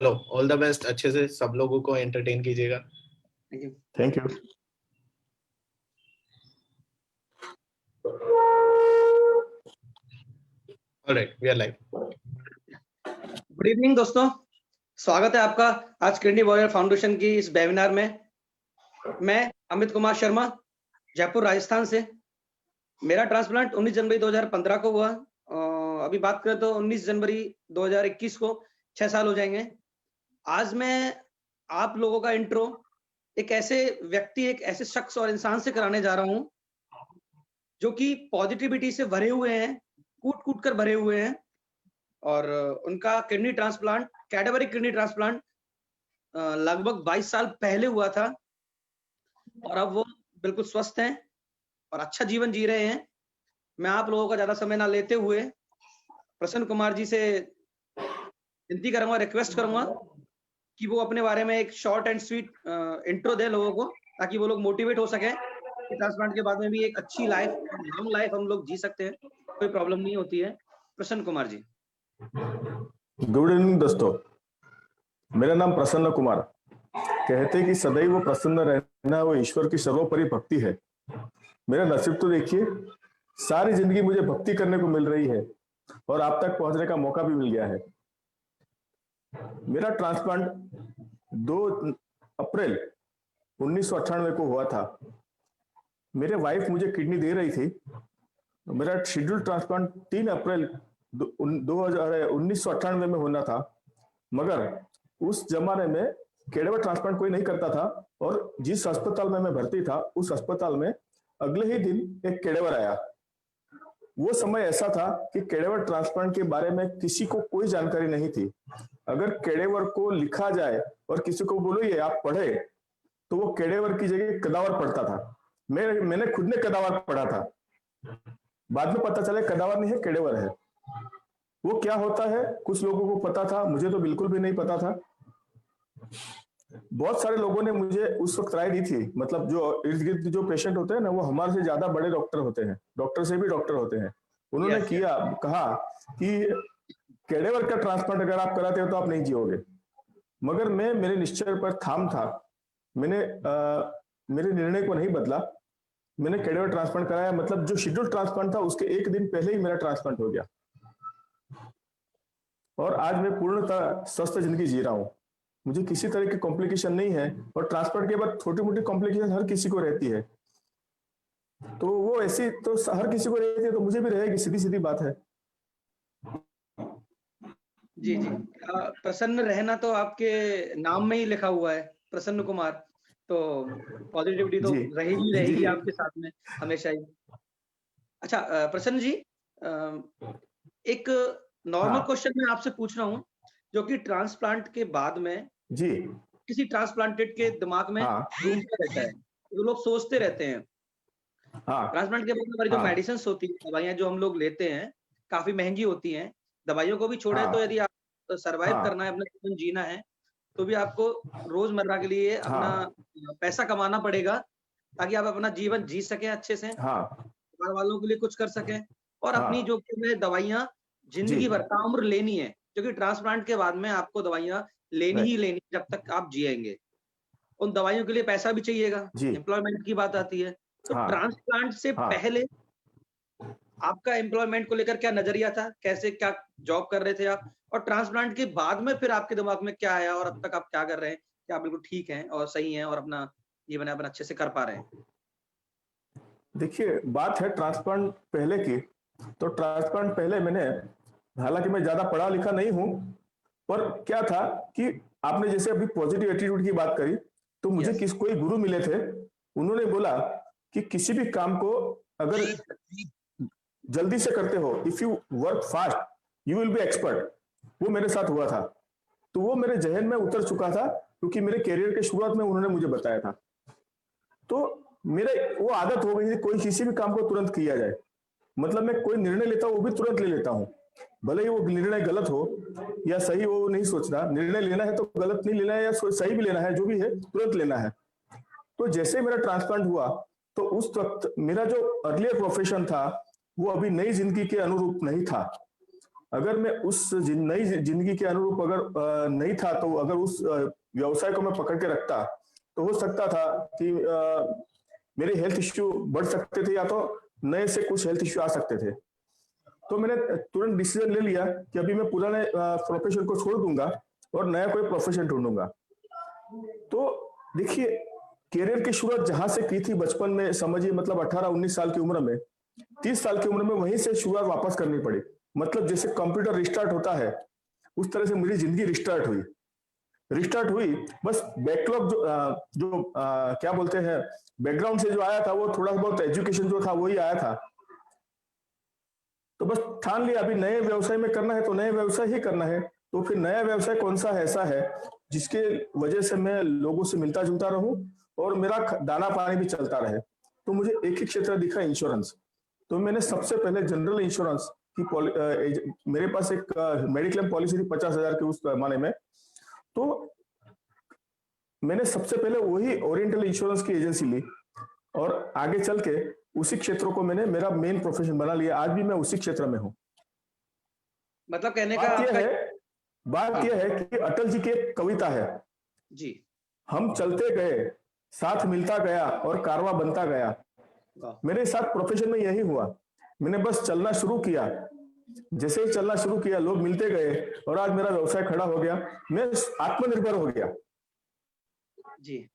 Low all the best, अच्छे से सब लोगों को एंटरटेन कीजिएगा। Thank you. Thank you. Alright, we are live. Good evening दोस्तों, स्वागत है आपका आज किडनी वॉरियर फाउंडेशन की इस वेबिनार में। मैं अमित कुमार शर्मा, जयपुर राजस्थान से। मेरा ट्रांसप्लांट 19 जनवरी 2015 को हुआ। अभी बात करें तो 19 जनवरी 2021 को 6 साल हो जाएंगे। आज मैं आप लोगों का इंट्रो एक ऐसे व्यक्ति, एक ऐसे शख्स और इंसान से कराने जा रहा हूं जो कि पॉजिटिविटी से भरे हुए हैं, कूट कूट कर भरे हुए हैं। और उनका kidney transplant, cadaveric kidney transplant लगभग 22 साल पहले हुआ था और अब वो बिल्कुल स्वस्थ हैं और अच्छा जीवन जी रहे हैं। मैं आप लोगों का ज्यादा समय ना लेते हुए प्रसन्न कुमार जी से विनती करूंगा, रिक्वेस्ट करूंगा कि वो अपने बारे में एक शॉर्ट एंड स्वीट इंट्रो दे लोगों को, ताकि वो लोग मोटिवेट हो सके कि ट्रांसप्लांट के बाद में भी एक अच्छी लाइफ, लॉन्ग लाइफ हम लोग जी सकते हैं, कोई प्रॉब्लम नहीं होती है। प्रसन्न कुमार जी। गुड इवनिंग दोस्तों, मेरा नाम प्रसन्न कुमार। कहते कि सदैव प्रसन्न रहना वो ईश्वर की सर्वोपरि भक्ति है। मेरा नसीब तो देखिए, सारी जिंदगी मुझे भक्ति करने को मिल रही है और आप तक पहुंचने का मौका भी मिल गया है। मेरा ट्रांसप्लांट 2 अप्रैल 1998 को हुआ था। मेरे वाइफ मुझे किडनी दे रही थी। मेरा शेड्यूल ट्रांसप्लांट 3 अप्रैल 1998 में होना था, मगर उस जमाने में कैडेवर ट्रांसप्लांट कोई नहीं करता था और जिस अस्पताल में मैं भर्ती था उस अस्पताल में अगले ही दिन एक कैडेवर आया। वो समय ऐसा था कि कैडेवर ट्रांसप्लांट के बारे में किसी को कोई जानकारी नहीं थी। अगर कैडेवर को लिखा जाए और किसी को बोलो ये आप पढ़े, तो वो कैडेवर की जगह कदावर पढ़ता था। मैंने खुद ने कदावर पढ़ा था, बाद में पता चला कदावर नहीं है, कैडेवर है। वो क्या होता है कुछ लोगों को पता था, मुझे तो बिल्कुल भी नहीं पता था। बहुत सारे लोगों ने मुझे उस वक्त राय दी थी, मतलब जो इर्द गिर्द जो पेशेंट होते हैं ना, वो हमारे से ज्यादा बड़े डॉक्टर होते हैं, डॉक्टर से भी डॉक्टर होते हैं। उन्होंने कहा कि कैडेवर का ट्रांसप्लांट अगर आप कराते हो तो आप नहीं जियोगे। मगर मैं मेरे निश्चय पर थाम था। मैंने मेरे निर्णय को नहीं बदला। मैंने कैडेवर ट्रांसप्लांट कराया, मतलब जो शेड्यूल ट्रांसप्लांट था उसके एक दिन पहले ही मेरा ट्रांसप्लांट हो गया और आज मैं पूर्णतः स्वस्थ जिंदगी जी रहा हूं। मुझे किसी तरह की कॉम्प्लिकेशन नहीं है और ट्रांसप्लांट के बाद छोटी मोटी कॉम्प्लिकेशन हर किसी को रहती है, तो वो ऐसी तो हर किसी को रहती है, तो मुझे भी रहेगी, सीधी सीधी बात है। जी जी, प्रसन्न रहना तो आपके नाम में ही लिखा हुआ है, प्रसन्न कुमार। तो पॉजिटिविटी तो रहेगी आपके साथ में हमेशा ही। अच्छा प्रसन्न जी, एक नॉर्मल क्वेश्चन मैं आपसे पूछ रहा हूँ, जो कि ट्रांसप्लांट के बाद में जी किसी ट्रांसप्लांटेड के दिमाग में घूमता रहता है, वो लोग सोचते रहते हैं। ट्रांसप्लांट के बाद हमारी जो मेडिसिन होती है, दवाइयां जो हम लोग लेते हैं, काफी महंगी होती हैं। दवाइयों को भी छोड़े तो यदि आप सर्वाइव करना है, अपना जीवन जीना है, तो भी आपको रोजमर्रा के लिए अपना पैसा कमाना पड़ेगा, ताकि आप अपना जीवन जी सकें अच्छे से, परिवार वालों के लिए कुछ कर सकें और अपनी जो दवाइयां जिंदगी भर का उम्र लेनी है, क्योंकि ट्रांसप्लांट के बाद में आपको दवाइयां लेनी ही लेनी जब तक आप जिएंगे। उन दवाइयों के लिए पैसा भी चाहिएगा, एम्प्लॉयमेंट की बात आती है। तो ट्रांसप्लांट से पहले आपका एम्प्लॉयमेंट को लेकर क्या नजरिया था, कैसे क्या जॉब कर रहे थे आप, और ट्रांसप्लांट के बाद में फिर आपके दिमाग में क्या आया और अब तक आप क्या कर रहे हैं, क्या आप बिल्कुल ठीक हैं और सही हैं और अपना जीवन अपन अच्छे से कर पा रहे हैं? देखिए, बात है ट्रांसप्लांट पहले की, तो ट्रांसप्लांट पहले मैंने, हालांकि मैं ज्यादा पढ़ा लिखा नहीं हूं, पर क्या था कि आपने जैसे अभी पॉजिटिव एटीट्यूड की बात करी, तो मुझे कोई गुरु मिले थे, उन्होंने बोला कि किसी भी काम को अगर जल्दी से करते हो, if you work fast you will be expert. वो मेरे साथ हुआ था, तो वो मेरे जहन में उतर चुका था, क्योंकि मेरे कैरियर के शुरुआत में उन्होंने मुझे बताया था। तो मेरे वो आदत हो गई थी, कोई किसी भी काम को तुरंत किया जाए, मतलब मैं कोई निर्णय लेता हूं वो भी तुरंत ले लेता हूं, भले ही वो निर्णय गलत हो या सही हो, वो नहीं सोचना। निर्णय लेना है तो गलत नहीं लेना है, या सही भी लेना है, जो भी है तुरंत लेना है। तो जैसे मेरा ट्रांसप्लांट हुआ, तो उस वक्त मेरा जो अर्लियर प्रोफेशन था वो अभी नई जिंदगी के अनुरूप नहीं था। अगर मैं उस नई जिंदगी के अनुरूप अगर नहीं था, तो अगर उस व्यवसाय को मैं पकड़ के रखता तो हो सकता था कि मेरे हेल्थ इश्यू बढ़ सकते थे, या तो नए से कुछ हेल्थ इश्यू आ सकते थे। तो मैंने तुरंत डिसीजन ले लिया कि अभी मैं पुराने प्रोफेशन को छोड़ दूंगा और नया कोई प्रोफेशन ढूंढूंगा। तो देखिए, करियर की शुरुआत जहां से की थी बचपन में, समझिए मतलब 18-19 साल की उम्र में, 30 साल की उम्र में वहीं से शुरुआत वापस करनी पड़ी। मतलब जैसे कंप्यूटर रिस्टार्ट होता है, उस तरह से मेरी जिंदगी रिस्टार्ट हुई। बस बैकलॉग क्या बोलते हैं, बैकग्राउंड से जो आया था, वो थोड़ा बहुत एजुकेशन जो था वही आया था। तो बस ठान लिया अभी नए व्यवसाय में करना है तो नए व्यवसाय ही करना है। तो फिर नया व्यवसाय कौन सा ऐसा है जिसके वजह से मैं लोगों से मिलता जुलता रहूं और मेरा दाना पानी भी चलता रहे। तो मुझे एक ही क्षेत्र दिखा, इंश्योरेंस। तो मैंने सबसे पहले जनरल इंश्योरेंस की मेरे पास एक मेडिक्लेम पॉलिसी थी 50,000 की उस पैमाने में। तो मैंने सबसे पहले वही ओरिएंटल इंश्योरेंस की एजेंसी ली और आगे चल के उसी क्षेत्र को मैंने मेरा मेन प्रोफेशन बना लिया। आज भी मैं उसी क्षेत्र में हूँ। मतलब कहने का आपका बात यह है कि अटल जी की एक कविता है जी, हम चलते गए, साथ मिलता गया और कारवां बनता गया। मेरे साथ प्रोफेशन में यही हुआ। मैंने बस चलना शुरू किया, जैसे ही चलना शुरू किया लोग मिलते गए और आज मेरा व्यवसाय खड़ा हो गया, मैं आत्मनिर्भर हो गया। जी,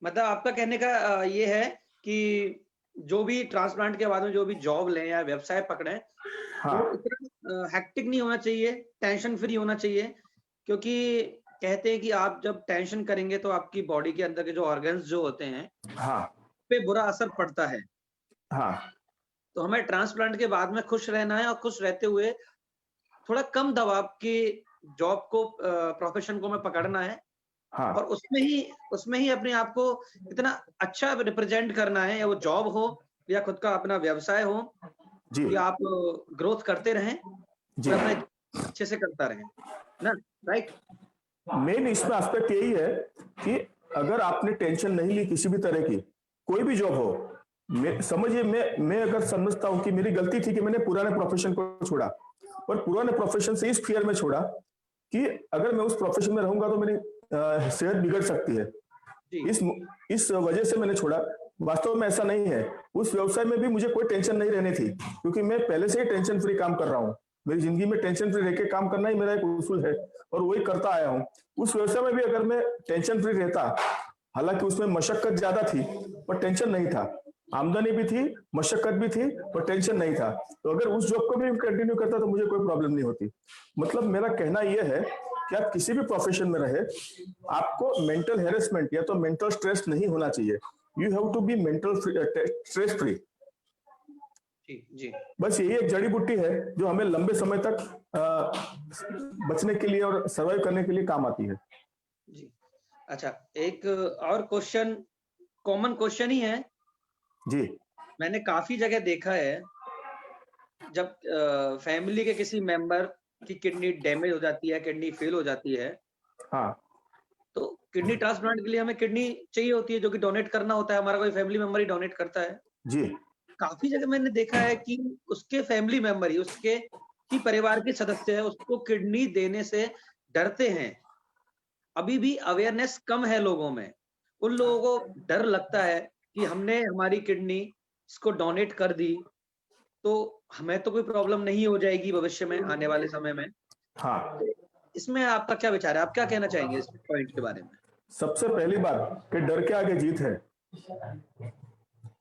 मतलब आपका कहने का ये है कि जो भी ट्रांसप्लांट के बाद में जो भी जॉब लें या व्यवसाय पकड़ें, हाँ, वो इतना हेक्टिक नहीं होना चाहिए, टेंशन फ्री होना चाहिए। क्योंकि कहते हैं कि आप जब टेंशन करेंगे तो आपकी बॉडी के अंदर के जो ऑर्गन्स जो होते हैं, हाँ, पे बुरा असर पड़ता है। हाँ, तो हमें ट्रांसप्लांट के बाद में खुश रहना है और खुश रहते हुए थोड़ा कम दबाव की जॉब को प्रोफेशन को हमें पकड़ना है हाँ, और उसमें ही अपने आप को इतना अच्छा रिप्रेजेंट करना है, या वो जॉब हो या खुद का अपना व्यवसाय हो, जी, कि आप ग्रोथ करते रहें जी। और अपने अच्छे से करता रहें ना, राइट? मेन इसमें एस्पेक्ट यही है कि अगर आपने टेंशन नहीं ली किसी भी तरह की, कोई भी जॉब हो, समझिए मैं अगर समझता हूं कि मेरी गलती थी कि मैंने पुराने प्रोफेशन को छोड़ा, और पुराने प्रोफेशन से इस फियर में छोड़ा कि अगर मैं उस प्रोफेशन में रहूंगा तो मेरी सेहत बिगड़ सकती है। इस वजह से मैंने छोड़ा। वास्तव में ऐसा नहीं है। उस व्यवसाय में भी मुझे कोई टेंशन नहीं रहनी थी, क्योंकि मैं पहले से ही टेंशन फ्री काम कर रहा हूँ। मेरी जिंदगी में टेंशन फ्री रह के काम करना ही मेरा एक उसूल है और वही करता आया हूँ। उस व्यवसाय में भी अगर मैं टेंशन फ्री रहता, हालांकि उसमें मशक्कत ज्यादा थी पर टेंशन नहीं था, आमदनी भी थी, मशक्कत भी थी, पर टेंशन नहीं था, तो अगर उस जॉब को भी कंटिन्यू करता तो मुझे कोई प्रॉब्लम नहीं होती। मतलब मेरा कहना यह है कि आप किसी भी प्रोफेशन में रहे, आपको मेंटल हेरेसमेंट या तो मेंटल स्ट्रेस नहीं होना चाहिए। You have to be mental stress free. जी, बस यही एक जड़ी बूटी है जो हमें लंबे समय तक बचने के लिए और सर्वाइव करने के लिए काम आती है। जी। अच्छा, एक और क्वेश्चन, कॉमन क्वेश्चन ही है जी, मैंने काफी जगह देखा है, जब फैमिली के किसी मेंबर की किडनी डैमेज हो जाती है, किडनी फेल हो जाती है, हाँ, तो किडनी ट्रांसप्लांट के लिए हमें किडनी चाहिए होती है, जो कि डोनेट करना होता है, हमारा कोई फैमिली मेंबर ही डोनेट करता है। जी, काफी जगह मैंने देखा है कि उसके फैमिली मेंबर ही, उसके ही परिवार के सदस्य है, उसको किडनी देने से डरते हैं। अभी भी अवेयरनेस कम है लोगों में। उन लोगों को डर लगता है कि हमने हमारी किडनी इसको डोनेट कर दी तो हमें तो कोई प्रॉब्लम नहीं हो जाएगी भविष्य में, आने वाले समय में। हाँ। इसमें आपका क्या विचार है? आप क्या कहना चाहेंगे इस पॉइंट के बारे में? सबसे पहली बात कि डर के आगे जीत है।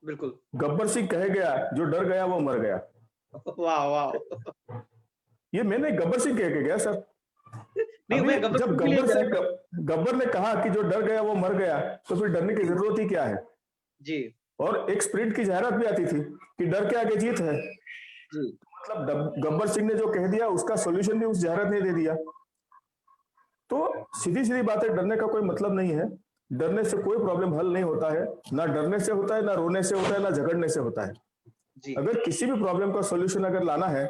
बिल्कुल। गब्बर सिंह कह गया, जो डर गया वो मर गया। वाह वाह। ये मैंने गब्बर सिंह कह के गया सर। नहीं, मैं जब गब्बर ने कहा कि जो डर गया वो मर गया, तो फिर डरने की जरूरत ही क्या है? जी। और एक स्प्रिंट की जाहिरात भी आती थी कि डर के आगे जीत है। जी। मतलब गब्बर सिंह ने जो कह दिया उसका सॉल्यूशन भी उस जाहिरात ने दे दिया। तो सीधी सीधी बात है, डरने का कोई मतलब नहीं है। डरने से कोई प्रॉब्लम हल नहीं होता है। ना डरने से होता है, ना रोने से होता है, ना झगड़ने से होता है। जी। अगर किसी भी प्रॉब्लम का सॉल्यूशन अगर लाना है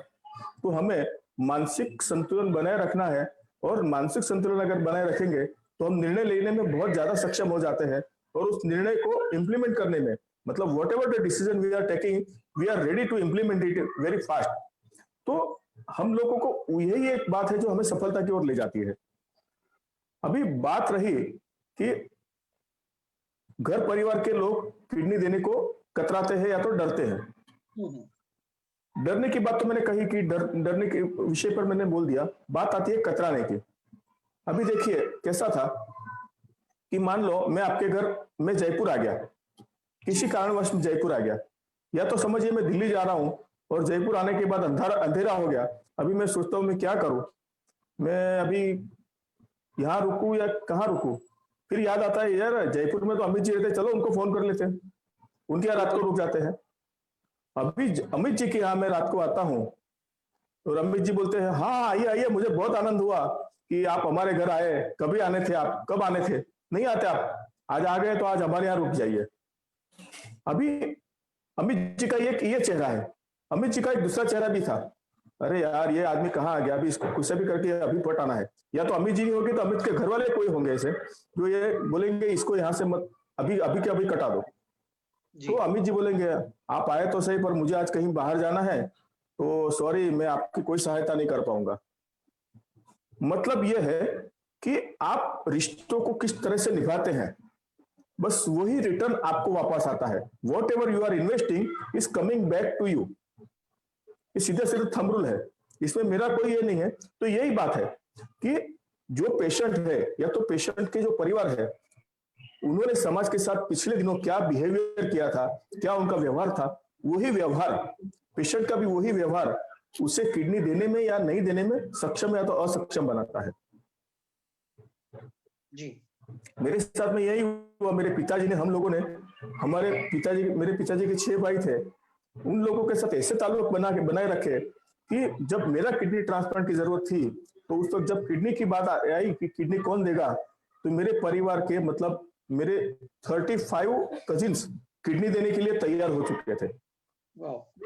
तो हमें मानसिक संतुलन बनाए रखना है, और मानसिक संतुलन अगर बनाए रखेंगे तो हम निर्णय लेने में बहुत ज्यादा सक्षम हो जाते हैं, और उस निर्णय को इंप्लीमेंट करने में, मतलब whatever the decision we are taking, we are ready to implement it very fast. तो हम लोगों को यही एक बात है जो हमें सफलता की ओर ले जाती है। अभी बात रही कि घर परिवार के लोग किडनी देने को कतराते हैं या तो डरते हैं। डरने की बात तो मैंने कही कि डरने के विषय पर मैंने बोल दिया। बात आती है कतराने की। अभी देखिए कैसा था कि मान लो मैं आपके घर में जयपुर आ गया, किसी कारणवश जयपुर आ गया, या तो समझिए मैं दिल्ली जा रहा हूं और जयपुर आने के बाद अंधेरा हो गया। अभी मैं सोचता हूं मैं क्या करूं, मैं अभी यहां रुकूं या कहां रुकूं। फिर याद आता है यार जयपुर में तो अमित जी रहते, चलो उनको फोन कर लेते हैं, उनके यहाँ रात को रुक जाते हैं। अभी अमित जी के यहाँ मैं रात को आता हूँ और अमित जी बोलते हैं हाँ आइए आइए, मुझे बहुत आनंद हुआ कि आप हमारे घर आए, कभी आने थे आप, कब आने थे, नहीं आते आप, आज आ गए तो आज हमारे यहाँ रुक जाइए। अभी अमित जी का ये चेहरा है। अमित जी का एक दूसरा चेहरा भी था, अरे यार ये आदमी कहाँ आ गया, अभी इसको कुछ भी करके अभी पट आना है। या तो अमित जी नहीं होगी तो अमित के घर वाले कोई होंगे ऐसे जो ये बोलेंगे इसको यहाँ से मत, अभी के अभी कटा दो। तो अमित जी बोलेंगे आप आए तो सही पर मुझे आज कहीं बाहर जाना है तो सॉरी मैं आपकी कोई सहायता नहीं कर पाऊंगा। मतलब यह है कि आप रिश्तों को किस तरह से निभाते हैं, बस वही रिटर्न आपको वापस आता है। Whatever you are investing is coming back to you. ये सीधे सीधे थंब रूल है, इसमें मेरा कोई ये नहीं है। तो यही बात है कि जो पेशेंट है या तो पेशेंट के जो परिवार है, उन्होंने समाज के साथ पिछले दिनों क्या बिहेवियर किया था, क्या उनका व्यवहार था, वही व्यवहार पेशेंट का भी वही व्यवहार उसे किडनी देने में या नहीं देने में सक्षम या तो असक्षम बनाता है। जी मेरे साथ में यही हुआ। मेरे पिताजी ने, हम लोगों ने, मेरे पिताजी के 6 भाई थे, उन लोगों के साथ ऐसे ताल्लुक बनाए रखे कि जब मेरा किडनी ट्रांसप्लांट की जरूरत थी तो उस वक्त जब किडनी की बात आई कि किडनी कौन देगा, तो मेरे परिवार के मतलब मेरे 35 कजिन्स किडनी देने के लिए तैयार हो चुके थे।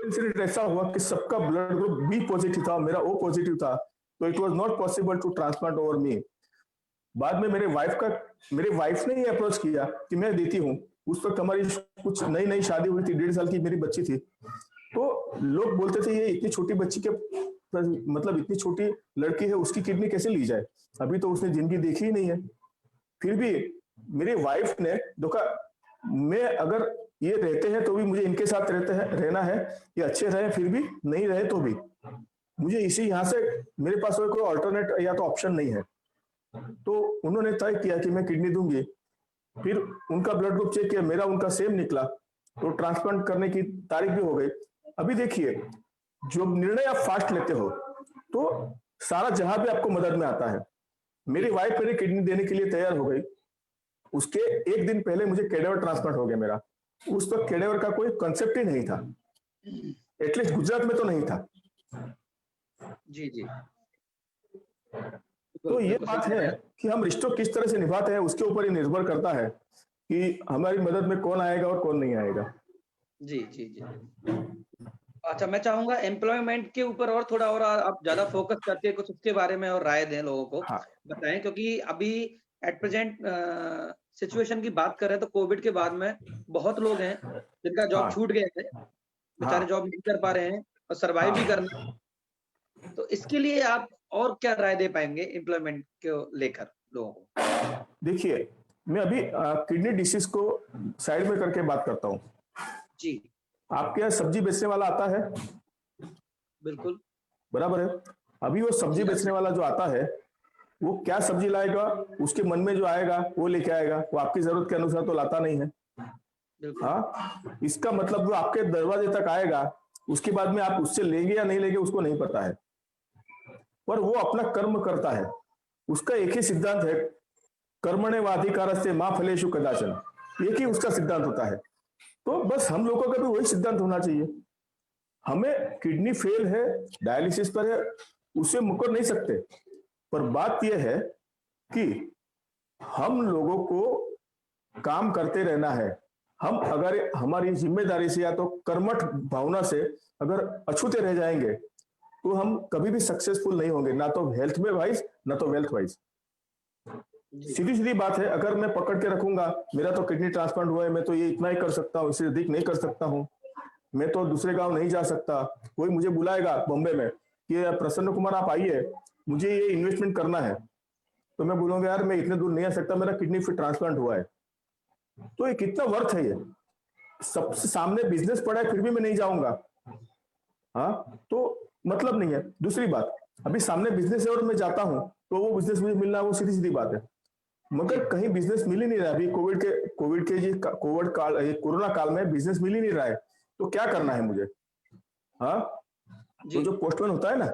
इंसिडेंट ऐसा हुआ कि सबका ब्लड ग्रुप बी पॉजिटिव था, मेरा ओ पॉजिटिव था, तो it was not possible to transplant over me. बाद में मेरे वाइफ ने ही अप्रोच किया कि मैं देती हूँ। उस वक्त हमारी कुछ नई शादी हुई थी, 1.5 साल की मेरी बच्ची थी। तो लोग बोलते थे ये इतनी छोटी बच्ची के मतलब इतनी छोटी लड़की है, उसकी किडनी कैसे ली जाए, अभी तो उसने जिंदगी देखी ही नहीं है। फिर भी मेरी वाइफ ने देखा मैं अगर ये रहते हैं तो भी मुझे इनके साथ रहना है, ये अच्छे रहे फिर भी, नहीं रहे तो भी मुझे इसी यहाँ से, मेरे पास कोई ऑल्टरनेट या तो ऑप्शन नहीं है। तो उन्होंने तय किया कि मैं किडनी दूंगी। फिर उनका ब्लड ग्रुप चेक किया, मेरा उनका सेम निकला, तो ट्रांसप्लांट करने की तारीख भी हो गई। अभी देखिए जो निर्णय आप फास्ट लेते हो तो सारा जहां भी आपको मदद में आता है। मेरी वाइफ मेरी किडनी देने के लिए तैयार हो गई, उसके 1 दिन पहले मुझे कैडेवर ट्रांसप्लांट हो गया मेरा। उस वक्त कैडेवर का कोई कंसेप्ट ही नहीं था, एटलीस्ट गुजरात में तो नहीं था। जी जी। तो ये बात है कि हम रिश्तों किस तरह से निभाते हैं, उसके ऊपर ही निर्भर करता है कि हमारी मदद में कौन आएगा और कौन नहीं आएगा। जी जी जी। अच्छा, मैं चाहूंगा एम्प्लॉयमेंट के ऊपर और थोड़ा और आप ज्यादा फोकस करके कुछ उसके बारे में और राय दें लोगों को। हाँ। बताएं, क्योंकि अभी एट प्रेजेंट सिचुएशन की बात कर रहे हैं तो कोविड के बाद में बहुत लोग हैं जिनका जॉब हाँ। छूट गए थे, बेचारे जॉब नहीं कर पा रहे हैं और सर्वाइव भी करना। तो इसके लिए आप और क्या राय दे पाएंगे एम्प्लॉयमेंट को लेकर लोगों को? देखिए मैं अभी किडनी डिसीज को साइड में करके बात करता हूँ। जी। आपके यहाँ सब्जी बेचने वाला आता है? बिल्कुल बराबर है। अभी वो सब्जी बेचने वाला जो आता है वो क्या सब्जी लाएगा, उसके मन में जो आएगा वो लेके आएगा, वो आपकी जरूरत के अनुसार तो लाता नहीं है। हाँ, इसका मतलब वो आपके दरवाजे तक आएगा, उसके बाद में आप उससे लेंगे या नहीं लेंगे उसको नहीं पता है, पर वो अपना कर्म करता है। उसका एक ही सिद्धांत है, कर्मण्येवाधिकारस्ते मा फलेषु कदाचन, एक ही उसका सिद्धांत होता है। तो बस हम लोगों का भी वही सिद्धांत होना चाहिए। हमें किडनी फेल है, डायलिसिस पर है, उससे मुकर नहीं सकते, पर बात यह है कि हम लोगों को काम करते रहना है। हम अगर हमारी जिम्मेदारी से या तो कर्मठ भावना से अगर अछूते रह जाएंगे तो हम कभी भी सक्सेसफुल नहीं होंगे, ना तो हेल्थ में वाइज ना तो वेल्थ वाइज। सीधी सीधी बात है, अगर मैं पकड़ के रखूंगा मेरा तो किडनी ट्रांसप्लांट हुआ है, मैं तो ये इतना ही कर सकता हूँ, इससे अधिक नहीं कर सकता हूँ, मैं तो दूसरे गांव नहीं जा सकता, कोई मुझे बुलाएगा बॉम्बे में कि प्रसन्न कुमार आप आइए, मुझे ये इन्वेस्टमेंट करना है, तो मैं बोलूंगा यार मैं इतने दूर नहीं आ सकता, मेरा किडनी फिर ट्रांसप्लांट हुआ है। तो ये कितना वर्थ है, ये सबसे सामने बिजनेस पड़ा है फिर भी मैं नहीं जाऊंगा। हाँ, तो मतलब नहीं है। दूसरी बात, अभी सामने बिजनेस है और मैं जाता हूं तो वो बिजनेस मुझे मिलना वो सीधी सीधी बात है, मगर कहीं बिजनेस मिल ही नहीं रहा। अभी कोरोना काल में बिजनेस मिल ही नहीं रहा है, तो क्या करना है मुझे? हाँ, तो जो पोस्टमैन होता है ना,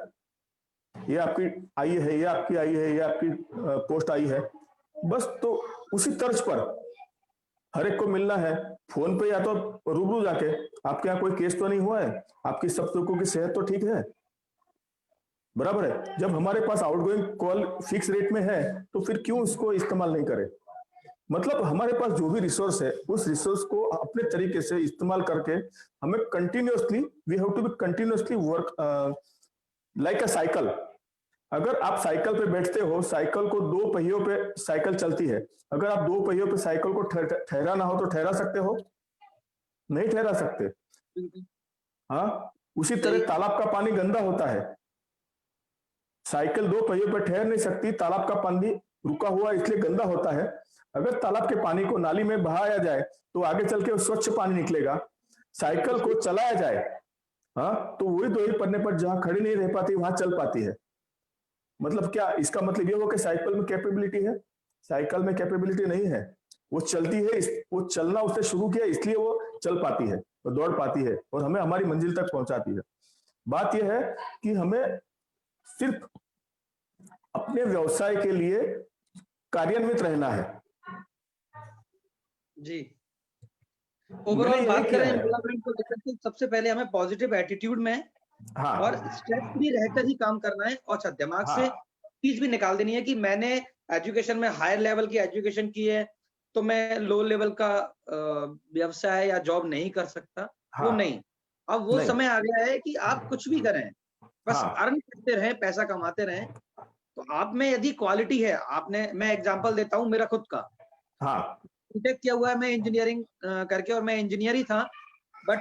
ये आपकी आई है, ये आपकी आई है, ये आपकी पोस्ट आई है, बस तो उसी तर्ज पर हर एक को मिलना है फोन पे या तो रूबरू जाके। आपके यहाँ कोई केस तो नहीं हुआ है, आपकी सब लोगों की सेहत तो ठीक है, बराबर है। जब हमारे पास आउटगोइंग कॉल फिक्स रेट में है तो फिर क्यों इसको इस्तेमाल नहीं करें? मतलब हमारे पास जो भी रिसोर्स है उस रिसोर्स को अपने तरीके से इस्तेमाल करके हमें continuously, we have to be continuously work like a cycle. अगर आप साइकिल पे बैठते हो, साइकिल को दो पहियों पे साइकिल चलती है, अगर आप दो पहियों पे साइकिल को ठहराना हो तो ठहरा सकते हो? नहीं ठहरा सकते। हाँ, उसी तरह तालाब का पानी गंदा होता है, साइकिल दो पहियों पर ठहर नहीं सकती, तालाब का पानी रुका हुआ इसलिए गंदा होता है। अगर तालाब के पानी को नाली में बहाया जाए तो आगे चल के स्वच्छ पानी निकलेगा। साइकिल को चलाया जाए, हाँ, तो वही दो ही पन्ने पर जहां खड़ी नहीं रह पाती वहां चल पाती है। मतलब क्या इसका मतलब ये हो कि साइकिल में कैपेबिलिटी है? साइकिल में कैपेबिलिटी नहीं है, वो चलती है, वो चलना उसने शुरू किया इसलिए वो चल पाती है, वो दौड़ पाती है और हमें हमारी मंजिल तक पहुंचाती है। बात यह है कि हमें सिर्फ अपने व्यवसाय के लिए कार्यान्वित रहना है। जी, ओवरऑल बात करें एम्प्लॉयमेंट को लेकर के, सबसे पहले हमें पॉजिटिव एटीट्यूड में हाँ, और स्ट्रेस फ्री रहकर ही काम करना है, और अच्छा दिमाग से चीज भी निकाल देनी है कि मैंने एजुकेशन में हायर लेवल की एजुकेशन की है तो मैं लो लेवल का व्यवसाय या जॉब नहीं कर सकता। वो नहीं, अब वो समय आ गया है कि आप कुछ भी करें, बस अर्न करते रहें, पैसा कमाते रहें। तो आप में यदि क्वालिटी है, आपने, मैं एग्जांपल देता हूँ मेरा खुद का, बीटेक किया हुआ है मैं इंजीनियरिंग करके, और मैं इंजीनियर ही था, बट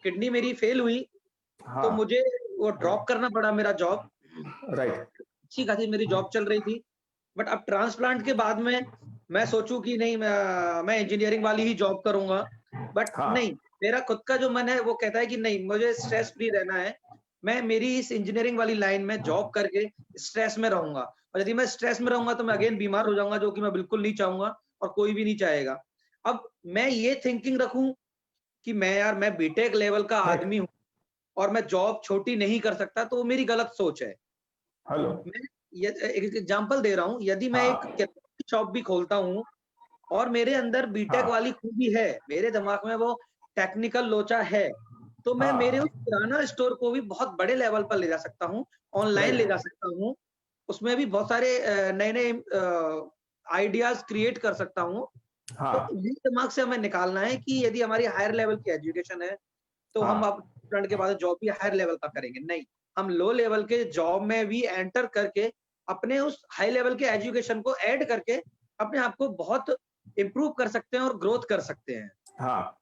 किडनी मेरी फेल हुई, तो मुझे वो ड्रॉप करना पड़ा मेरा जॉब। राइट, अच्छी खासी मेरी जॉब चल रही थी, बट अब ट्रांसप्लांट के बाद में मैं सोचूं कि नहीं मैं इंजीनियरिंग वाली ही जॉब करूंगा, बट नहीं, मेरा खुद का जो मन है वो कहता है कि नहीं, मुझे स्ट्रेस फ्री रहना है, मैं मेरी इस इंजीनियरिंग वाली लाइन में जॉब करके स्ट्रेस में रहूंगा, और यदि मैं स्ट्रेस में रहूंगा तो मैं अगेन बीमार हो जाऊंगा, जो कि मैं बिल्कुल नहीं चाहूंगा और कोई भी नहीं चाहेगा। अब मैं ये थिंकिंग रखूं कि मैं बीटेक लेवल का आदमी हूं और मैं जॉब छोटी नहीं कर सकता, तो वो मेरी गलत सोच है। हेलो, मैं एक एग्जांपल दे रहा हूं, यदि मैं एक शॉप भी खोलता हूं और मेरे अंदर बीटेक वाली खूबी है, मेरे दिमाग में वो टेक्निकल लोचा है, तो मैं मेरे उस किराना स्टोर को भी बहुत बड़े लेवल पर ले जा सकता हूँ, ऑनलाइन ले जा सकता हूँ, उसमें भी बहुत सारे नए नए आइडियाज क्रिएट कर सकता हूँ। तो ये दिमाग से हमें निकालना है कि यदि हमारी हायर लेवल की एजुकेशन है तो हम अब स्टूडेंट के बाद जॉब भी हायर लेवल का करेंगे, नहीं, हम लो लेवल के जॉब में भी एंटर करके अपने उस हाई लेवल के एजुकेशन को ऐड करके अपने आप को बहुत इम्प्रूव कर सकते हैं और ग्रोथ कर सकते हैं। हाँ,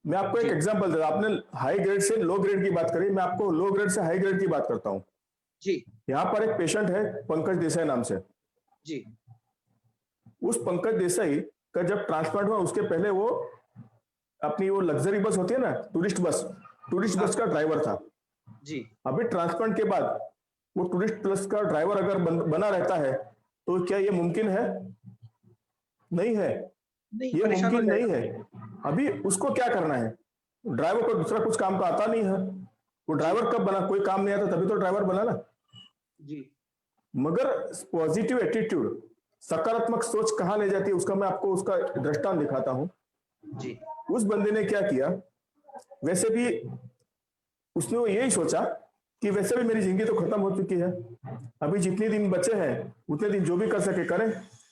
मैं आपको एक एग्जांपल दे रहा हूं, आपने हाई ग्रेड से लो ग्रेड की बात करी, मैं आपको लो ग्रेड से हाई ग्रेड की बात करता हूं। जी, यहाँ पर एक पेशेंट है पंकज देसाई नाम से। जी, उस पंकज देसाई का जब ट्रांसप्लांट हुआ उसके पहले वो अपनी वो लग्जरी बस होती है ना, टूरिस्ट बस का ड्राइवर था। जी, अभी ट्रांसप्लांट के बाद वो टूरिस्ट बस का ड्राइवर अगर बना रहता है तो क्या ये मुमकिन है? नहीं है, ये मुमकिन नहीं है। अभी उसको क्या करना है? ड्राइवर को दूसरा कुछ काम का आता नहीं है, वो ड्राइवर कब बना? कोई काम नहीं आता तभी तो ड्राइवर बना ना। जी, मगर पॉजिटिव एटीट्यूड, सकारात्मक सोच कहां ले जाती है उसका मैं आपको उसका दृष्टांत दिखाता हूं। जी, उस बंदे ने क्या किया, वैसे भी उसने यही सोचा कि वैसे भी मेरी जिंदगी तो खत्म हो चुकी है, अभी जितने दिन बचे हैं उतने दिन जो भी कर सके करें।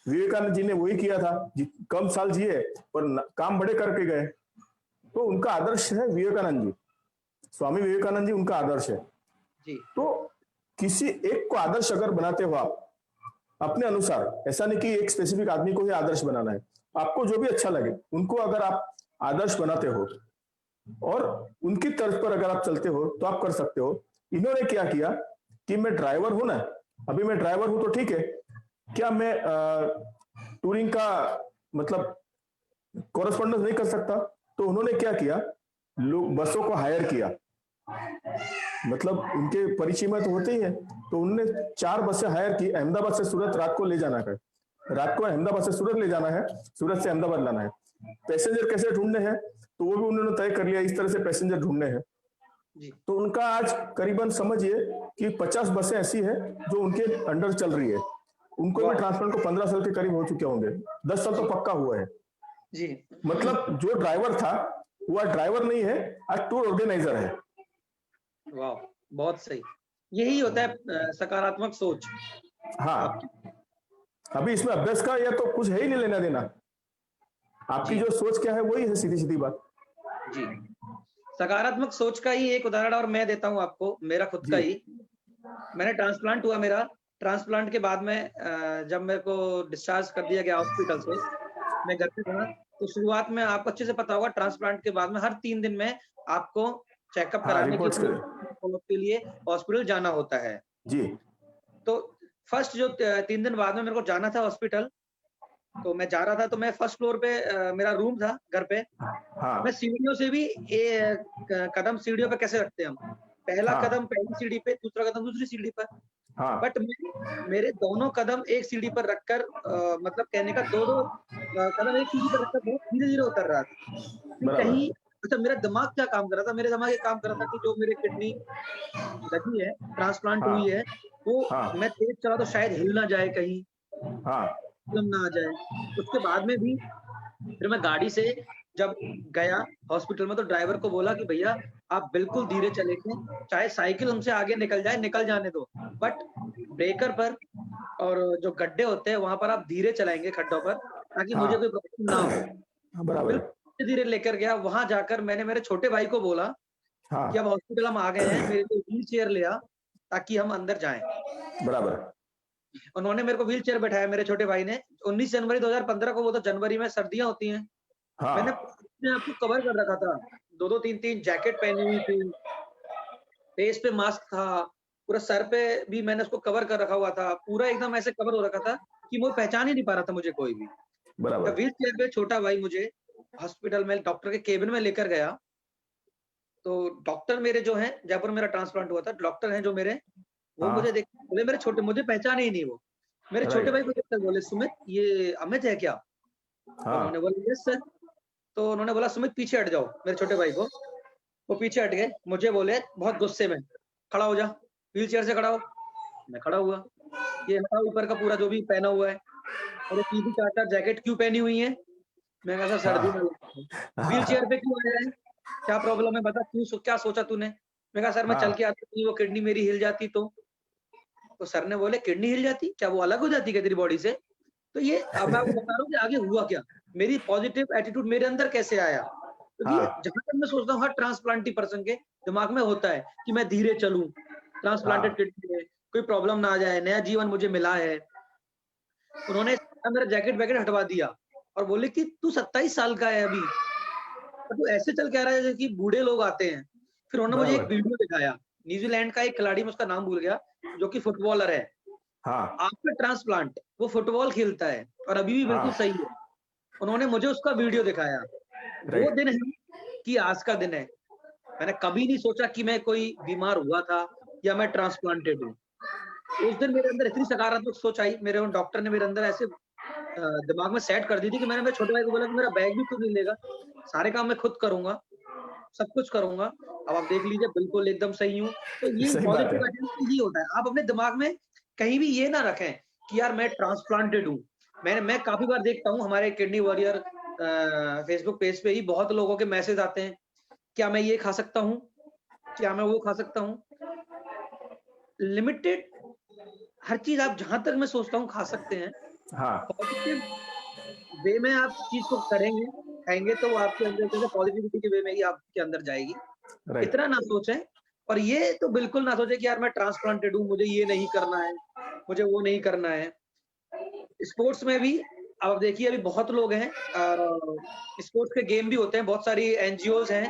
विवेकानंद जी ने वही किया था, कम साल जिए पर काम बड़े करके गए। तो उनका आदर्श है विवेकानंद जी, स्वामी विवेकानंद जी उनका आदर्श है। जी, तो किसी एक को आदर्श अगर बनाते हो आप अपने अनुसार, ऐसा नहीं कि एक स्पेसिफिक आदमी को ही आदर्श बनाना है, आपको जो भी अच्छा लगे उनको अगर आप आदर्श बनाते हो और उनकी तर्ज पर अगर आप चलते हो तो आप कर सकते हो। इन्होंने क्या किया कि मैं ड्राइवर हूं ना, अभी मैं ड्राइवर हूं तो ठीक है, क्या मैं टूरिंग का मतलब कॉरेस्पॉन्डेंस नहीं कर सकता? तो उन्होंने क्या किया, लोग बसों को हायर किया, मतलब उनके परिचय में तो होते ही है, तो उन्होंने 4 बसें हायर की, अहमदाबाद से सूरत रात को ले जाना है, रात को अहमदाबाद से सूरत ले जाना है, सूरत से अहमदाबाद लाना है। पैसेंजर कैसे ढूंढने हैं तो वो भी उन्होंने तय कर लिया, इस तरह से पैसेंजर ढूंढने हैं। तो उनका आज करीबन समझिए कि 50 बसें ऐसी है जो उनके अंडर चल रही है। उनको भी ट्रांसप्लांट को 15 साल के करीब हो चुके होंगे, 10 साल तो पक्का हुआ है जी। मतलब जो ड्राइवर था वो आज ड्राइवर नहीं है, आज टूर ऑर्गेनाइजर है। वाह, बहुत सही। यही होता है सकारात्मक सोच। हाँ, अभी इसमें अभ्यास का या तो कुछ है ही नहीं लेना देना, आपकी जो सोच क्या है वही है, सीधी सीधी बात जी। सकारात्मक सोच का ही एक उदाहरण और मैं देता हूं आपको, मेरा खुद का ही। मैंने ट्रांसप्लांट हुआ मेरा, ट्रांसप्लांट के बाद में जब मेरे को डिस्चार्ज कर दिया गया हॉस्पिटल से, मैं घर पे था। तो शुरुआत में आपको अच्छे से पता होगा, ट्रांसप्लांट के बाद में हर 3 दिन में आपको चेकअप कराने के लिए हॉस्पिटल जाना होता है जी। तो फर्स्ट जो 3 दिन बाद में मेरे को जाना था हॉस्पिटल, तो मैं जा रहा था, तो मैं फर्स्ट फ्लोर पे मेरा रूम था घर पे। मैं सीढ़ियों से भी कदम सीढ़ियों पे कैसे रखते हैं हम, पहला कदम पहली सीढ़ी पे, दूसरा कदम दूसरी सीढ़ी पर। बट मेरे दोनों कदम एक सीढ़ी पर रखकर मतलब कहने का 2-2 कदम एक सीढ़ी पर रखकर बहुत धीरे-धीरे उतर रहा था। कहीं अच्छा मेरा दिमाग क्या काम कर रहा था, मेरे दिमाग ये काम कर रहा था कि जो मेरे किडनी लगी है, ट्रांसप्लांट हुई है, वो मैं तेज चला तो शायद हिल ना जाए कहीं, प्रॉब्लम ना आ जाए। उसके बाद में भी फिर मैं गाड़ी से जब गया हॉस्पिटल में, तो ड्राइवर को बोला कि भैया आप बिल्कुल धीरे चलेंगे, चाहे साइकिल हमसे आगे निकल जाए, निकल जाने दो, बट ब्रेकर पर और जो गड्ढे होते हैं वहां पर आप धीरे चलाएंगे खड्डों पर, ताकि मुझे कोई प्रॉब्लम ना हो। बराबर। धीरे लेकर गया, वहां जाकर मैंने मेरे छोटे भाई को बोला कि अब हॉस्पिटल हम आ गए हैं, मेरे लिए व्हील चेयर ले आ ताकि हम अंदर जाएं। बराबर। उन्होंने मेरे को व्हील चेयर बैठाया, मेरे छोटे भाई ने। 19 जनवरी 2015 को, वो तो जनवरी में सर्दियां होती हैं, मैंने अपने आप को कवर कर रखा था, 2-2 3-3 जैकेट पहनी हुई थी, फेस पे मास्क था, पूरा सर पे भी मैंने उसको कवर कर रखा हुआ था, पूरा एकदम ऐसे कवर हो रखा था कि वो पहचान ही नहीं पा रहा था मुझे कोई भी। बराबर। व्हील चेयर पे छोटा भाई मुझे हॉस्पिटल में डॉक्टर के केबिन में लेकर गया। तो डॉक्टर मेरे जो हैं, जयपुर मेरा ट्रांसप्लांट हुआ था, डॉक्टर हैं जो मेरे, वो मुझे देख बोले, मेरे छोटे, मुझे पहचाने ही नहीं वो, मेरे छोटे भाई को देखकर बोले, सुमित ये अमित है क्या? उन्होंने बोला यस सर। तो उन्होंने बोला सुमित पीछे हट जाओ, मेरे छोटे भाई को। वो पीछे हट गए, मुझे बोले बहुत गुस्से में, खड़ा हो जा, व्हील चेयर से खड़ा हो। मैं खड़ा हुआ, ये हटा ऊपर का पूरा जो भी पहना हुआ है, और पीछे 4-4 जैकेट क्यों पहनी हुई है? मैं कहा सर सर्दी में व्हील चेयर पे क्यों आया है, क्या प्रॉब्लम है बता, क्यों क्या सोचा तूने? मैं कहा सर मैं चल के आता हूँ, वो किडनी मेरी हिल जाती तो सर ने बोले किडनी हिल जाती, क्या वो अलग हो जाती क्या तेरी बॉडी से? तो ये अब मैं आपको बता रहा हूँ कि आगे हुआ क्या, मेरी पॉजिटिव एटीट्यूड मेरे अंदर कैसे आया। क्योंकि जहां तक मैं सोचता हूँ हर ट्रांसप्लांटी पर्सन के दिमाग में होता है कि मैं धीरे चलूं, ट्रांसप्लांटेड किडनी में कोई प्रॉब्लम ना आ जाए, नया जीवन मुझे मिला है। उन्होंने मेरा जैकेट वैकेट हटवा दिया और बोले कि तू 27 साल का है अभी, तू ऐसे चल कह रहा है कि बूढ़े लोग आते हैं। फिर उन्होंने मुझे एक वीडियो दिखाया, न्यूजीलैंड का एक खिलाड़ी, मैं उसका नाम भूल गया, जो कि फुटबॉलर है, आफ्टर ट्रांसप्लांट वो फुटबॉल खेलता है और अभी भी बिल्कुल सही है। उन्होंने मुझे उसका वीडियो दिखाया, वो दिन है कि आज का दिन है। मैंने कभी नहीं सोचा कि मैं कोई बीमार हुआ था या मैं ट्रांसप्लांटेड हूँ। उस दिन मेरे अंदर इतनी सकारात्मक सोच आई, मेरे उन डॉक्टर ने मेरे अंदर ऐसे दिमाग में सेट कर दी थी कि मैंने मेरे छोटे भाई को बोला कि मेरा बैग भी खुद नहीं लेगा, सारे काम मैं खुद करूंगा, सब कुछ करूंगा। अब आप देख लीजिए बिल्कुल एकदम सही हूँ। तो ये पॉजिटिव एटीट्यूड ही होता है, आप अपने दिमाग में कहीं भी ये ना रखें कि यार मैं ट्रांसप्लांटेड हूँ। मैं काफी बार देखता हूँ हमारे किडनी वॉरियर फेसबुक पेज पे ही बहुत लोगों के मैसेज आते हैं, क्या मैं ये खा सकता हूँ, क्या मैं वो खा सकता हूँ। लिमिटेड हर चीज आप जहां तक मैं सोचता हूँ खा सकते हैं। पॉजिटिव वे में आप चीज को करेंगे, खाएंगे तो आपके अंदर पॉजिटिविटी के वे में ही आपके अंदर जाएगी। इतना ना सोचें, और ये तो बिल्कुल ना सोचें कि यार मैं ट्रांसप्लांटेड हूँ, मुझे ये नहीं करना है, मुझे वो नहीं करना है। स्पोर्ट्स में भी आप देखिए अभी बहुत लोग हैं, स्पोर्ट्स के गेम भी होते हैं, बहुत सारी एनजीओज हैं,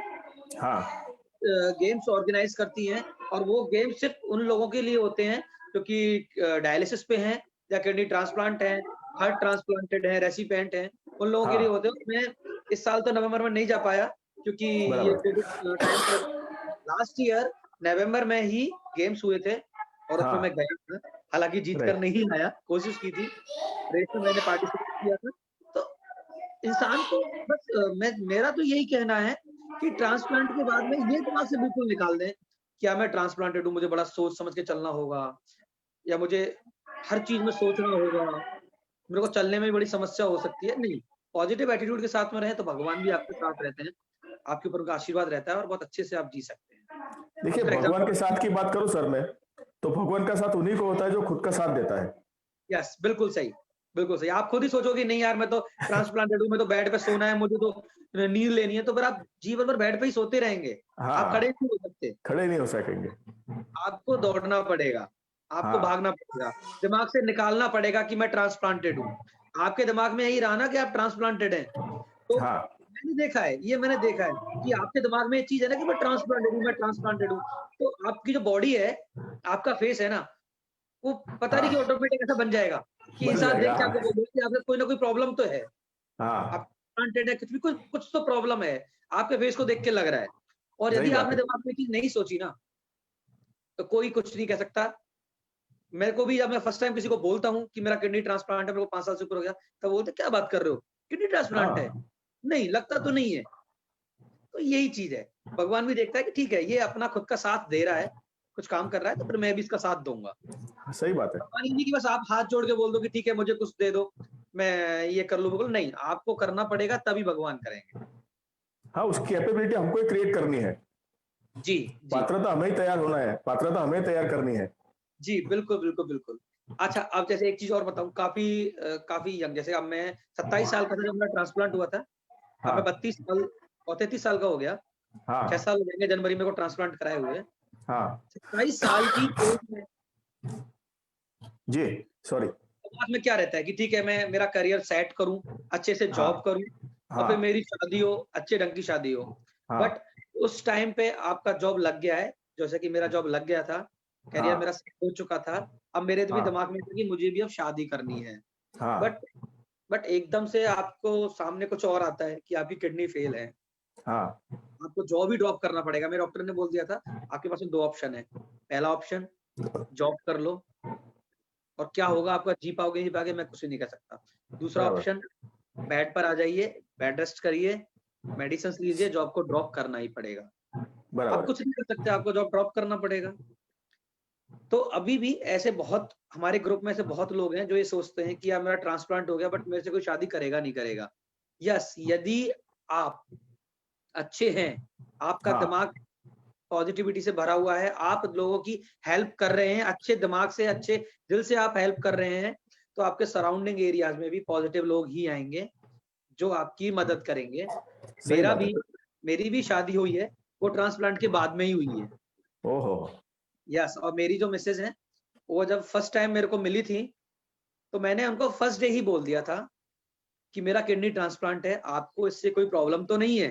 गेम्स ऑर्गेनाइज करती हैं, और वो गेम सिर्फ उन लोगों के लिए होते हैं जो कि डायलिसिस पे हैं या किडनी ट्रांसप्लांट है, हार्ट ट्रांसप्लांटेड है, रेसिपिएंट हैं, उन लोगों के लिए हाँ होते हैं। मैं इस साल तो नवंबर में नहीं जा पाया क्योंकि ये बराबर। कोविड टाइम था। लास्ट ईयर नवंबर में ही गेम्स हुए थे और उसमें मैं हाँ गया था। हालाँकि जीत कर राइट नहीं आया, कोशिश की थी। रेस में मैंने पार्टिसिपेट किया था। तो इंसान को बस मेरा तो यही कहना है कि ट्रांसप्लांट के बाद में ये दिमाग से बिल्कुल निकाल दें, क्या मैं ट्रांसप्लांटेड हूँ, मुझे बड़ा सोच समझ के चलना होगा या मुझे हर चीज़ में सोचना होगा, मेरे को चलने में भी बड़ी समस्या हो सकती है। नहीं, पॉजिटिव एटीट्यूड के साथ में रहें तो भगवान भी आपके साथ रहते हैं, आपके ऊपर उनका आशीर्वाद रहता है और बहुत अच्छे से आप जी सकते हैं। देखिए, फॉर भगवान के एग्ज़ाम्पल साथ की बात करूं सर मैं, तो भगवान का साथ उन्हीं को होता है जो खुद का साथ देता है। यस, बिल्कुल सही, बिल्कुल सही। आप खुद ही सोचोगे नहीं यार मैं तो ट्रांसप्लांटेड हूँ, मैं तो बेड पे सोना है, मुझे तो नींद लेनी है, तो फिर आप जीवन भर बेड पे ही सोते रहेंगे। आप खड़े हाँ, नहीं हो सकते, खड़े नहीं हो सकेंगे। आपको दौड़ना पड़ेगा, आपको हाँ भागना पड़ेगा, दिमाग से निकालना पड़ेगा कि मैं ट्रांसप्लांटेड हूँ। आपके दिमाग में यही रहा ना कि आप ट्रांसप्लांटेड हैं, तो हाँ मैंने देखा है, ये मैंने देखा है कि आपके दिमाग में एक चीज़ है ना कि मैं ट्रांसप्लांटेड हूँ, मैं ट्रांसप्लांटेड हूँ। तो आपकी जो बॉडी है, आपका फेस है ना, वो पता नहीं कि हाँ ऑटोमेटिक ऐसा बन जाएगा कि बन इंसान जाएगा। देख के आपको हाँ बोले कि आपको कोई ना कोई प्रॉब्लम तो है। हाँ आप ट्रांसप्लांटेड है, कुछ भी कुछ तो प्रॉब्लम है, आपके फेस को देख के लग रहा है। और सही यदि बात आपने है। दिमाग में ये चीज़ नहीं सोची ना, तो कोई कुछ नहीं कह सकता। मेरे को भी जब मैं फर्स्ट टाइम किसी को बोलता हूँ कि मेरा किडनी ट्रांसप्लांट है, मेरे को 5 साल से ऊपर हो गया, तब बोलते क्या बात कर रहे हो? किडनी ट्रांसप्लांट है? हाँ नहीं, लगता तो नहीं है। तो यही चीज़ है। भगवान भी देखता है कि ठीक है, ये अपना खुद का साथ दे रहा है, कुछ काम कर रहा है, तो फिर मैं भी इसका साथ दूँगा। सही बात है। भगवान ये नहीं कि बस आप हाथ जोड़ के बोल दो कि ठीक है, मुझे कुछ दे दो, मैं ये कर लूँ, वो कर लूँ। नहीं, आपको करना पड़ेगा तभी भगवान करेंगे। हाँ, उसकी कैपेबिलिटी हमको ही क्रिएट करनी है। जी, जी। पात्रता हमें ही तैयार होना है, पात्रता हमें तैयार करनी है। जी, बिल्कुल, बिल्कुल, बिल्कुल। अच्छा, अब जैसे एक चीज़ और बताऊँ, काफ़ी यंग, जैसे अब मैं 27 साल का था जब मेरा ट्रांसप्लांट हुआ था। अब मैं हाँ 32 साल और 33 साल का हो गया। 6 हाँ साल हो जाएँगे जनवरी में को ट्रांसप्लांट कराए हुए। हाँ 27 साल की एज में जी सॉरी। दिमाग में क्या रहता है कि ठीक है, मैं मेरा करियर सेट करूँ, अच्छे से जॉब हाँ करूँ और फिर हाँ मेरी शादी हो, अच्छे ढंग की शादी हो। बट हाँ उस टाइम पे आपका जॉब लग गया है, जैसे कि मेरा जॉब लग गया था, करियर मेरा हाँ सेट हो चुका था। अब मेरे भी हाँ दिमाग में था कि मुझे भी अब शादी करनी है। बट हाँ बट एकदम से आपको सामने कुछ और आता है कि आपकी किडनी फेल है। हाँ आपको जॉब ही ड्रॉप करना पड़ेगा। मेरे डॉक्टर ने बोल दिया था, आपके पास में 2 ऑप्शन है। पहला ऑप्शन जॉब कर लो और क्या होगा आपका, जी पाओगे, नहीं पाओगे मैं कुछ नहीं कह सकता। दूसरा बराबर ऑप्शन, बेड पर आ जाइए, बेड रेस्ट करिए, मेडिसिन्स लीजिए, जॉब को ड्रॉप करना ही पड़ेगा। आप बराबर। कुछ नहीं कर सकते, आपको जॉब ड्रॉप करना पड़ेगा। तो अभी भी ऐसे बहुत हमारे ग्रुप में ऐसे बहुत लोग हैं जो ये सोचते हैं कि यार मेरा ट्रांसप्लांट हो गया बट मेरे से कोई शादी करेगा नहीं करेगा। यस, यदि आप अच्छे हैं, आपका हाँ दिमाग पॉजिटिविटी से भरा हुआ है, आप लोगों की हेल्प कर रहे हैं, अच्छे दिमाग से, अच्छे दिल से आप हेल्प कर रहे हैं, तो आपके सराउंडिंग एरियाज़ में भी पॉजिटिव लोग ही आएँगे, जो आपकी मदद करेंगे। सही मेरा बात भी है। मेरी भी शादी हुई है, वो ट्रांसप्लांट के बाद में ही हुई है। ओहो। यस, और मेरी जो मिसेज़ हैं, वो जब फर्स्ट टाइम मेरे को मिली थी, तो मैंने उनको फर्स्ट डे ही बोल दिया था कि मेरा किडनी ट्रांसप्लांट है, आपको इससे कोई प्रॉब्लम तो नहीं है?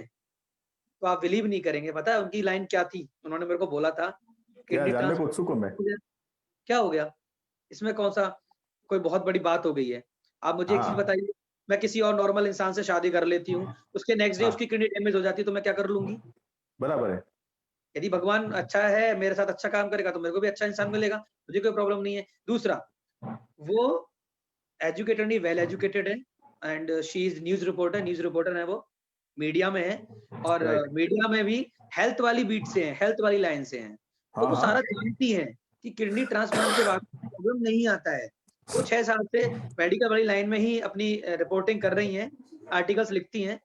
तो आप बिलीव नहीं करेंगे, पता है उनकी लाइन क्या थी? उन्होंने मेरे को बोला था, क्या किडनी जानने को ट्रांसप्लांट उत्सुक हूँ मैं। क्या हो गया? इसमें कौन-सा कोई बहुत बड़ी बात हो गई है? आप मुझे एक चीज़ हाँ बताइए, मैं किसी और नॉर्मल इंसान से शादी कर लेती हूँ, उसके नेक्स्ट डे हाँ उसकी किडनी डैमेज हो जाती है, तो मैं क्या कर लूँगी? बराबर है। यदि भगवान अच्छा है, मेरे साथ अच्छा काम करेगा, तो मेरे को भी अच्छा इंसान मिलेगा, मुझे कोई प्रॉब्लम नहीं है। दूसरा, वो एजुकेटेड नहीं, वेल एजुकेटेड है and she is news reporter है वो, मीडिया में है और राइट। मीडिया में भी हेल्थ वाली बीट से हैं, हेल्थ वाली लाइन से हैं। तो हाँ वो हाँ सारा जानती हैं कि किडनी ट्रांसप्लांट के बाद प्रॉब्लम नहीं आता है। वो 6 साल से मेडिकल वाली लाइन में ही अपनी रिपोर्टिंग कर रही हैं, आर्टिकल्स लिखती हैं।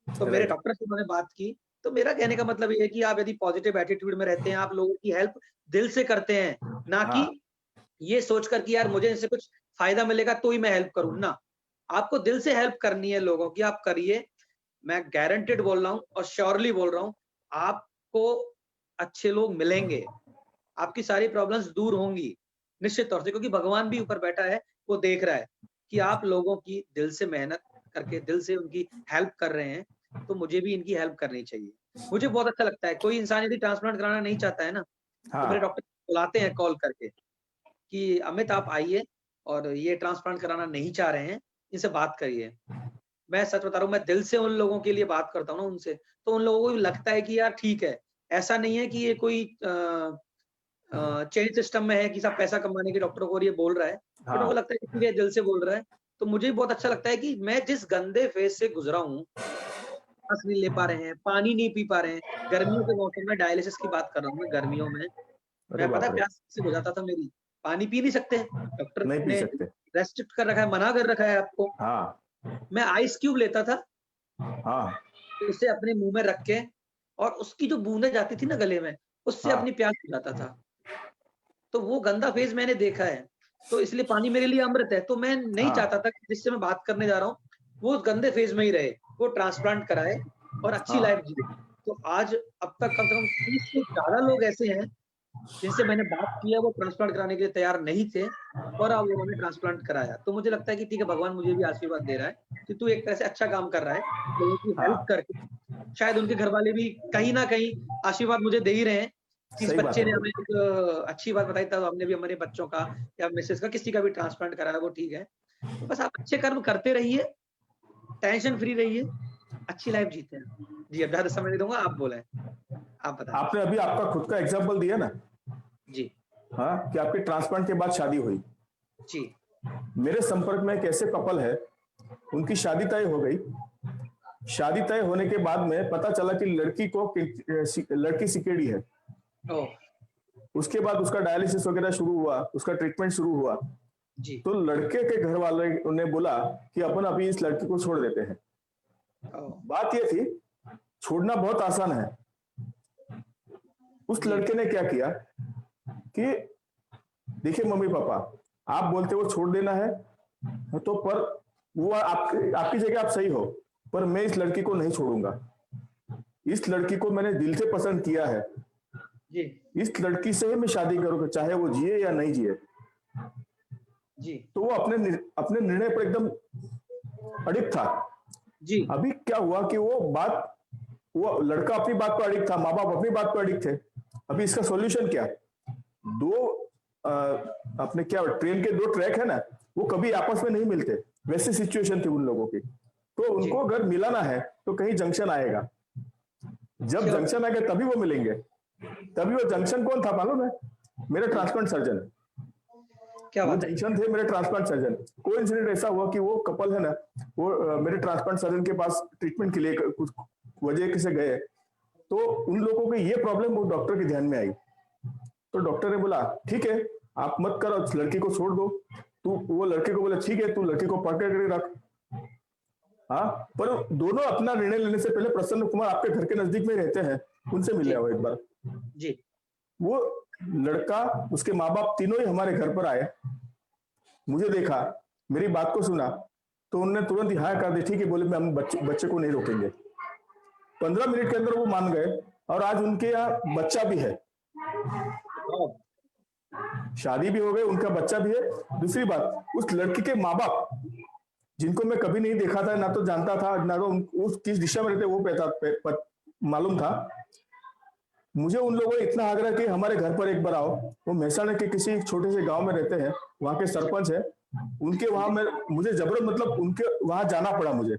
तो मेरे राइट। डॉक्टर से उन्होंने बात की, तो मेरा कहने का मतलब ये है कि आप यदि पॉजिटिव एटीट्यूड में रहते हैं, आप लोगों की हेल्प दिल से करते हैं, ना कि हाँ ये सोचकर कि यार मुझे इससे कुछ फ़ायदा मिलेगा तो ही मैं हेल्प करूँ, ना। आपको दिल से हेल्प करनी है लोगों की, आप करिए। मैं गारंटीड बोल रहा हूँ और श्योरली बोल रहा हूँ, आपको अच्छे लोग मिलेंगे, आपकी सारी प्रॉब्लम्स दूर होंगी, निश्चित तौर से, क्योंकि भगवान भी ऊपर बैठा है, वो देख रहा है कि आप लोगों की दिल से मेहनत करके, दिल से उनकी हेल्प कर रहे हैं, तो मुझे भी इनकी हेल्प करनी चाहिए। मुझे बहुत अच्छा लगता है, कोई इंसान यदि ट्रांसप्लांट कराना नहीं चाहता है ना, तो मेरे डॉक्टर बुलाते हैं कॉल करके कि अमित आप आइए और ये ट्रांसप्लांट कराना नहीं चाह रहे हैं, इनसे बात करिए। मैं सच बता रहा हूँ, मैं दिल से उन लोगों के लिए बात करता हूँ ना उनसे, तो उन लोगों को भी लगता है कि यार ठीक है, ऐसा नहीं है कि ये कोई चेन सिस्टम में है कि सब पैसा कमाने के डॉक्टरों को ये बोल रहा है, बट उनको लगता है कि ठीक है, दिल से बोल रहा है। तो मुझे भी बहुत अच्छा लगता है कि मैं जिस गंदे फेज से गुजरा हूँ, सांस नहीं ले पा रहे हैं, पानी नहीं पी पा रहे हैं। गर्मियों के मौसम में डायलिसिस की बात कर रहा हूँ मैं, गर्मियों में अरे मैं पता बाप है रे, प्यास से हो जाता था मेरी, पानी पी नहीं सकते, डॉक्टर नहीं पी ने सकते। रेस्ट्रिक्ट कर रखा है, मना कर रखा है आपको। हाँ मैं आइस क्यूब लेता था, हाँ उसे अपने मुंह में रख के, और उसकी जो बूंदें जाती थी ना गले में, उससे हाँ अपनी प्यास बुझाता था। तो वो गंदा फेज मैंने देखा है, तो इसलिए पानी मेरे लिए अमृत है। तो मैं नहीं हाँ चाहता था कि जिससे मैं बात करने जा रहा हूँ, वो उस गंदे फेज में ही रहे, वो ट्रांसप्लांट कराए और अच्छी लाइफ हाँ जिए। तो आज अब तक कम से कम 30 से ज़्यादा लोग ऐसे हैं, जिनसे मैंने बात की है, वो ट्रांसप्लांट कराने के लिए तैयार नहीं थे, और अब उन्होंने ट्रांसप्लांट कराया। तो मुझे लगता है कि ठीक है, भगवान मुझे भी आशीर्वाद दे रहा है कि तू एक तरह से अच्छा काम कर रहा है, लोगों की हेल्प हाँ, करके। शायद उनके घरवाले भी कहीं न कहीं आशीर्वाद मुझे दे ही रहे हैं कि इस सही बात बच्चे ने है। हमें एक अच्छी बात बताई, तब हमने भी हमारे बच्चों का या मिसेज़ का किसी का भी ट्रांसप्लांट कराया, वो ठीक है। तो बस आप अच्छे कर्म करते रहिए, टेंशन फ्री रहिए, अच्छी लाइफ जीते हैं। जी, अब ज़्यादा समय नहीं दूँगा, आप बोलें, आप बताएँ? आपने अभी आपका खुद का एग्जाम्पल दिया ना, जी, हाँ, कि आपके ट्रांसप्लांट के बाद शादी हुई। जी, मेरे संपर्क में एक ऐसे कपल है, उनकी शादी तय हो गई। शादी तय होने के बाद में पता चला कि लड़की सिकेड़ी है। ओह! उसके बाद उसका डायलिसिस वगैरह शुरू हुआ, उसका ट्रीटमेंट शुरू हुआ। जी, तो लड़के के घर वाले ने बोला कि अपन अभी इस लड़की को छोड़ देते हैं। ओह! बात यह थी, छोड़ना बहुत आसान है। उस जी, लड़के ने क्या किया कि देखिए मम्मी पापा, आप बोलते हो छोड़ देना है, तो पर वो आपकी जगह आप सही हो, पर मैं इस लड़की को नहीं छोड़ूंगा। इस लड़की को मैंने दिल से पसंद किया है। जी, इस लड़की से ही मैं शादी करूंगा, चाहे वो जिए या नहीं जिए। जी, तो वो अपने निर्णय पर एकदम अडिग था। जी, अभी क्या हुआ कि वो लड़का अपनी बात पर अडिग था, माँ बाप अपनी बात पर अडिग थे। अभी इसका सॉल्यूशन क्या? दो अपने क्या ट्रेन के दो ट्रैक है ना, वो कभी आपस में नहीं मिलते, वैसी सिचुएशन थी उन लोगों की। तो जी। उनको अगर मिलाना है तो कहीं जंक्शन आएगा, जब श्योर, जंक्शन आएगा तभी वो मिलेंगे। तभी वो जंक्शन कौन था मालूम है? मेरे जी, ट्रांसप्लांट सर्जन। क्या वो बात है! जंक्शन थे मेरे ट्रांसप्लांट सर्जन। कोइंसिडेंट ऐसा हुआ कि वो कपल है ना, वो मेरे ट्रांसप्लांट सर्जन के पास ट्रीटमेंट के लिए कुछ वजह से गए। तो उन लोगों को ये प्रॉब्लम वो डॉक्टर के ध्यान में आई। तो डॉक्टर ने बोला ठीक है, आप मत करो, लड़की को छोड़ दो। तू वो लड़के को बोला ठीक है, तू लड़की को पकड़ कर रख। हाँ, पर दोनों अपना निर्णय लेने से पहले प्रसन्न कुमार आपके घर के नजदीक में रहते हैं, उनसे मिले जी, आओ एक बार। जी, वो लड़का, उसके माँ बाप तीनों ही हमारे घर पर आए, मुझे देखा, मेरी बात को सुना, तो उन्होंने तुरंत ही हाँ कर दी, ठीक है बोले, मैं हम बच्चे को नहीं रोकेंगे। 15 मिनट के अंदर वो मान गए, और आज उनके यहाँ बच्चा भी है, वाह! शादी भी हो गई, उनका बच्चा भी है। दूसरी बात, उस लड़की के माँ बाप, जिनको मैं कभी नहीं देखा था, ना तो जानता था, ना तो उस किस दिशा में रहते वो मालूम था, मुझे उन लोगों ने इतना आग्रह किया हमारे घर पर एक बार आओ। वो महसाणा के किसी छोटे से गांव में रहते हैं, वहां के सरपंच है, उनके वहां में मुझे जबरन मतलब उनके वहां जाना पड़ा मुझे।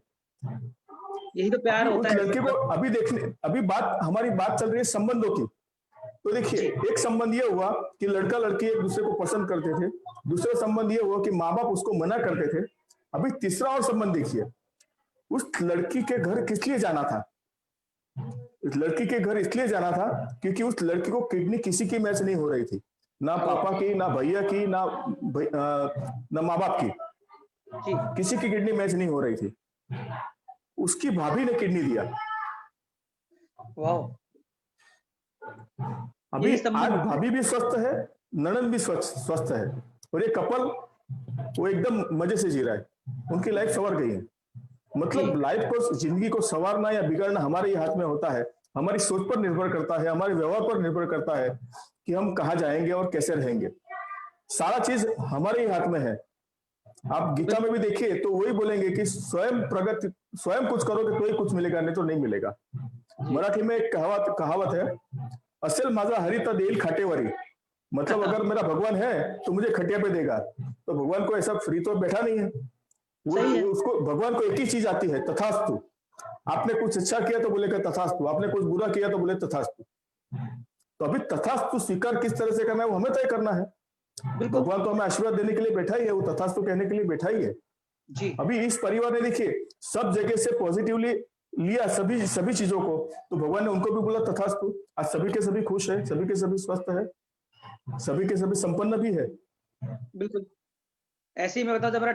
यही तो प्यार अभी होता उस है लड़के को मतलब। अभी हमारी बात चल रही है संबंधों की। तो देखिए, जी, एक संबंध ये हुआ कि लड़का लड़की एक दूसरे को पसंद करते थे। दूसरा संबंध ये हुआ कि माँ बाप उसको मना करते थे। अभी तीसरा और संबंध देखिए, उस लड़की के घर किस लिए जाना था? इस लड़की के घर इसलिए जाना था क्योंकि उस लड़की को किडनी किसी की मैच नहीं हो रही थी, ना ओह! पापा की, ना भैया की, ना माँ बाप की, जी, किसी की किडनी मैच नहीं हो रही थी। उसकी भाभी ने किडनी दिया। वाओ! अभी यही आज संबंध होते हैं। भाभी भी स्वस्थ है, ननद भी स्वस्थ है, और ये कपल वो एकदम मजे से जी रहा है, उनकी लाइफ संवर गई है। जी, मतलब लाइफ को, जिंदगी को संवारना या बिगाड़ना हमारे ही हाथ में होता है। हमारी सोच पर निर्भर करता है, हमारे व्यवहार पर निर्भर करता है कि हम कहाँ जाएंगे और कैसे रहेंगे। सारा चीज हमारे ही हाथ में है। आप गीता में बिल्कुल, भी देखिए तो वही बोलेंगे कि स्वयं कुछ करोगे तो ही कुछ मिलेगा, नहीं तो नहीं मिलेगा। जी, मराठी में एक कहावत है असल माझा हरी तर देईल खाटेवरी। मतलब अगर मेरा भगवान है तो मुझे खटिया पे देगा। तो भगवान को ऐसा फ्री तो बैठा नहीं है। सही है। उसको भगवान को एक ही चीज आती है, तथास्तु। आपने कुछ अच्छा किया तो बोलेगा तथास्तु, आपने कुछ बुरा किया तो बोले तथास्तु। तो अभी तथास्तु स्वीकार किस तरह से करना है वो हमें तय करना है। बिल्कुल भगवान तो हमें आशीर्वाद देने के लिए बैठा ही है, वो तथास्तु कहने के लिए बैठा ही है। जी। अभी इस परिवार ने देखिए सब जगह से पॉजिटिवली लिया सभी सभी चीजों को, तो भगवान ने उनको भी बोला तथास्तु। आज सभी के सभी खुश है, सभी के सभी स्वस्थ है, सभी के सभी संपन्न भी है। बिल्कुल ऐसे ही मैं बताऊं, जब मेरा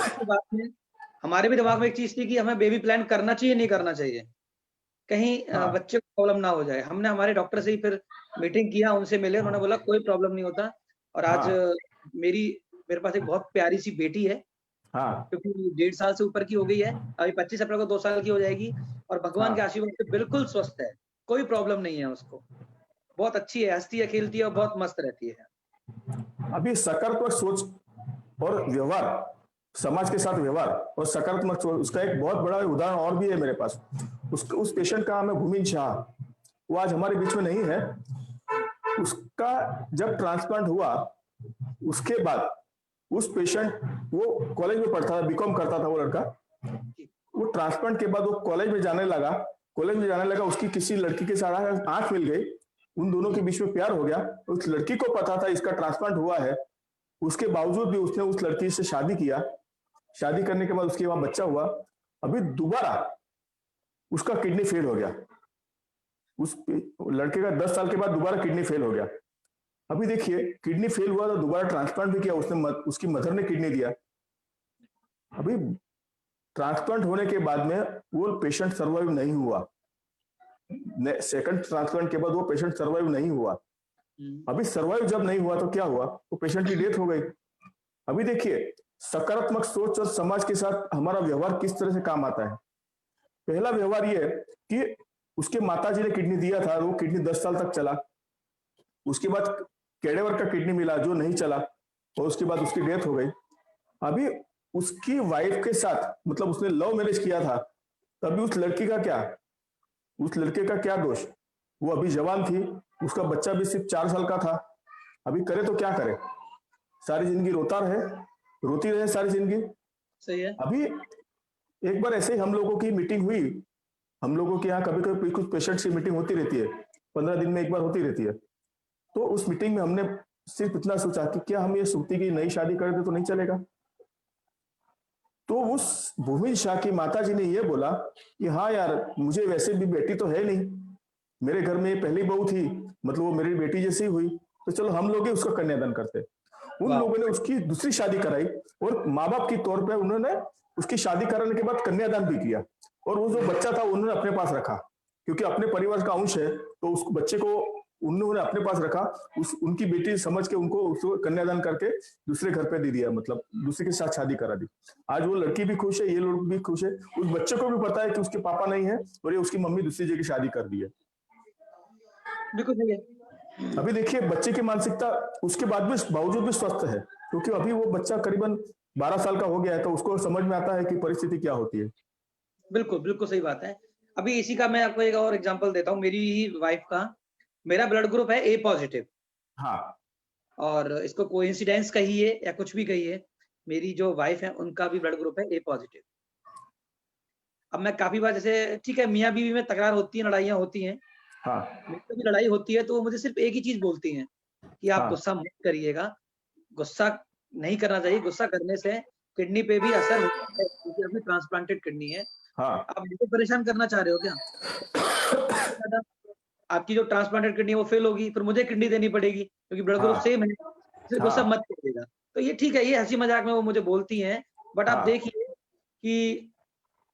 की बात में हमारे भी दिमाग में एक चीज थी कि हमें बेबी प्लान करना चाहिए नहीं करना चाहिए, कहीं हाँ। बच्चे को प्रॉब्लम ना हो जाए। हमने हमारे डॉक्टर से ही फिर मीटिंग किया, उनसे मिले, उन्होंने बोला कोई प्रॉब्लम नहीं होता। और आज हाँ। मेरे पास एक बहुत प्यारी सी बेटी है, हाँ। क्योंकि 1.5 साल से ऊपर की हो गई है, अभी 25 अप्रैल को 2 साल की हो जाएगी, और भगवान के हाँ। आशीर्वाद से बिल्कुल स्वस्थ है, कोई प्रॉब्लम नहीं है उसको। बहुत अच्छी है, हंसती है, खेलती है और बहुत मस्त रहती है। अभी सकारात्मक सोच और व्यवहार, समाज के साथ व्यवहार और सकारात्मक सोच, उसका एक बहुत बड़ा उदाहरण और भी है मेरे पास। उस पेशेंट का नाम है भूमिन शाह। वो आज हमारे बीच में नहीं है। उसका जब ट्रांसप्लांट हुआ उसके बाद उस पेशेंट, वो कॉलेज में पढ़ता था, बीकॉम करता था वो लड़का। वो ट्रांसप्लांट के बाद वो कॉलेज में जाने लगा, उसकी किसी लड़की के साथ आंख मिल गई, उन दोनों के बीच में प्यार हो गया। उस लड़की को पता था इसका ट्रांसप्लांट हुआ है, उसके बावजूद भी उसने उस लड़की से शादी किया। शादी करने के बाद उसके वहां बच्चा हुआ। अभी दोबारा उसका किडनी फेल हो गया। उस लड़के का 10 साल के बाद दोबारा किडनी फेल हो गया। अभी देखिए किडनी फेल हुआ तो दोबारा ट्रांसप्लांट भी किया उसने, उसकी मदर ने किडनी दिया। अभी ट्रांसप्लांट होने के बाद में वो पेशेंट सर्वाइव नहीं हुआ। सेकंड ट्रांसप्लांट के बाद वो पेशेंट सर्वाइव नहीं हुआ। अभी सर्वाइव जब नहीं हुआ तो क्या हुआ, वो पेशेंट की डेथ हो गई। अभी देखिए सकारात्मक सोच और समाज के साथ हमारा व्यवहार किस तरह से काम आता है। पहला व्यवहार ये कि उसके माताजी ने किडनी दिया था, वो किडनी 10 साल तक चला। उसके बाद कैडेवर का किडनी मिला जो नहीं चला, और उसके बाद उसकी डेथ हो गई। अभी उसकी वाइफ के साथ, मतलब उसने लव मैरिज किया था, तभी उस लड़की का क्या, उस लड़के का क्या दोष। वो अभी जवान थी, उसका बच्चा भी सिर्फ 4 साल का था। अभी करे तो क्या करे, सारी जिंदगी रोती रहे सारी जिंदगी। सही है। अभी एक बार ऐसे ही हम लोगों की मीटिंग हुई, हम लोगों के यहाँ कभी कभी कुछ पेशेंट्स की मीटिंग होती रहती है, 15 दिन में एक बार होती रहती है। तो उस मीटिंग में हमने सिर्फ इतना सोचा कि क्या हम ये सुक्ति की नई शादी कर दे तो नहीं चलेगा। तो उस भूमिन शाह की माताजी ने ये बोला कि हाँ यार, मुझे वैसे भी बेटी तो है नहीं, मेरे घर में ये पहली बहू थी, मतलब वो मेरी बेटी जैसी हुई, तो चलो हम लोग ही उसका कन्यादान करते। उन लोगों ने उसकी दूसरी शादी कराई, और माँ बाप के तौर पे उन्होंने उसकी शादी कराने के बाद कन्यादान भी किया, और वो जो बच्चा था उन्होंने अपने पास रखा, क्योंकि अपने परिवार का अंश है, तो उस बच्चे को उन्होंने अपने पास रखा। उनकी बेटी समझ के उनको उसको कन्यादान करके दूसरे घर पे दे दिया, मतलब दूसरे के साथ शादी करा दी। आज वो लड़की भी खुश है, ये लोग भी खुश है। उस बच्चे को भी पता है कि उसके पापा नहीं है, और ये उसकी मम्मी दूसरी जगह शादी कर दी है। बिल्कुल सही है। अभी देखिए बच्चे की मानसिकता उसके बाद भी बावजूद भी स्वस्थ है, क्योंकि अभी वो बच्चा करीबन 12 साल का हो गया है, तो उसको समझ में आता है कि परिस्थिति क्या होती है। बिल्कुल बिल्कुल सही बात है। अभी इसी का मैं आपको एक और एग्जांपल देता हूँ। मेरी ही वाइफ का, मेरा ब्लड ग्रुप है ए पॉजिटिव, हाँ। और इसको कोइंसिडेंस कहिए या कुछ भी कहिए, मेरी जो वाइफ है उनका भी ब्लड ग्रुप है ए पॉजिटिव। अब मैं काफी बार, जैसे ठीक है मियाँ बीवी में तकरार होती है, लड़ाइयाँ होती हैं, हाँ। मेरे से भी लड़ाई होती है, तो वो मुझे सिर्फ एक ही चीज बोलती हैं कि आप हाँ। गुस्सा मत करिएगा, गुस्सा नहीं करना चाहिए, गुस्सा करने से किडनी पे भी असर होता है, क्योंकि अपनी ट्रांसप्लांटेड किडनी है। हाँ। आप मुझे परेशान करना चाह रहे हो क्या? आपकी जो ट्रांसप्लांटेड किडनी है वो फेल होगी, फिर मुझे किडनी देनी पड़ेगी, क्योंकि ब्लड ग्रुप हाँ। सेम है, इसलिए गुस्सा हाँ। मत करिएगा। तो ये ठीक है, ये हंसी मजाक में वो मुझे बोलती हैं, बट आप हाँ। देखिए कि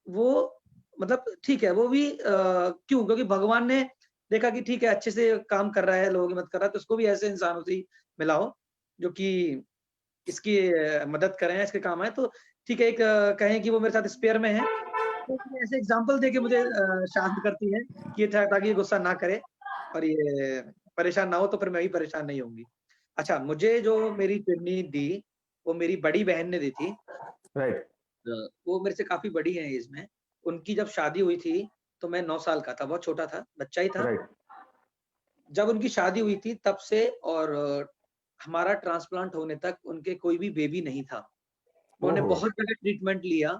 वो, मतलब ठीक है वो भी क्यों, क्योंकि भगवान ने देखा कि ठीक है अच्छे से काम कर रहा है, लोगों की मदद कर रहा है, तो उसको भी ऐसे इंसानों से मिलाओ जो कि इसकी मदद करें, इसके काम आए। तो ठीक है, एक कहें कि वो मेरे साथ स्पेयर में है, तो ऐसे एग्जाम्पल देके मुझे शांत करती है कि ताकि ये गुस्सा ना करे और ये परेशान ना हो, तो फिर मैं भी परेशान नहीं होंगी। अच्छा, मुझे जो मेरी किडनी दी, वो मेरी बड़ी बहन ने दी थी। राइट। वो मेरे से काफ़ी बड़ी हैं एज में। उनकी जब शादी हुई थी, तो मैं 9 साल का था, बहुत छोटा था, बच्चा ही था। राइट। जब उनकी शादी हुई थी तब से और हमारा ट्रांसप्लांट होने तक उनके कोई भी बेबी नहीं था। उन्होंने ओहो। बहुत जगह ट्रीटमेंट लिया,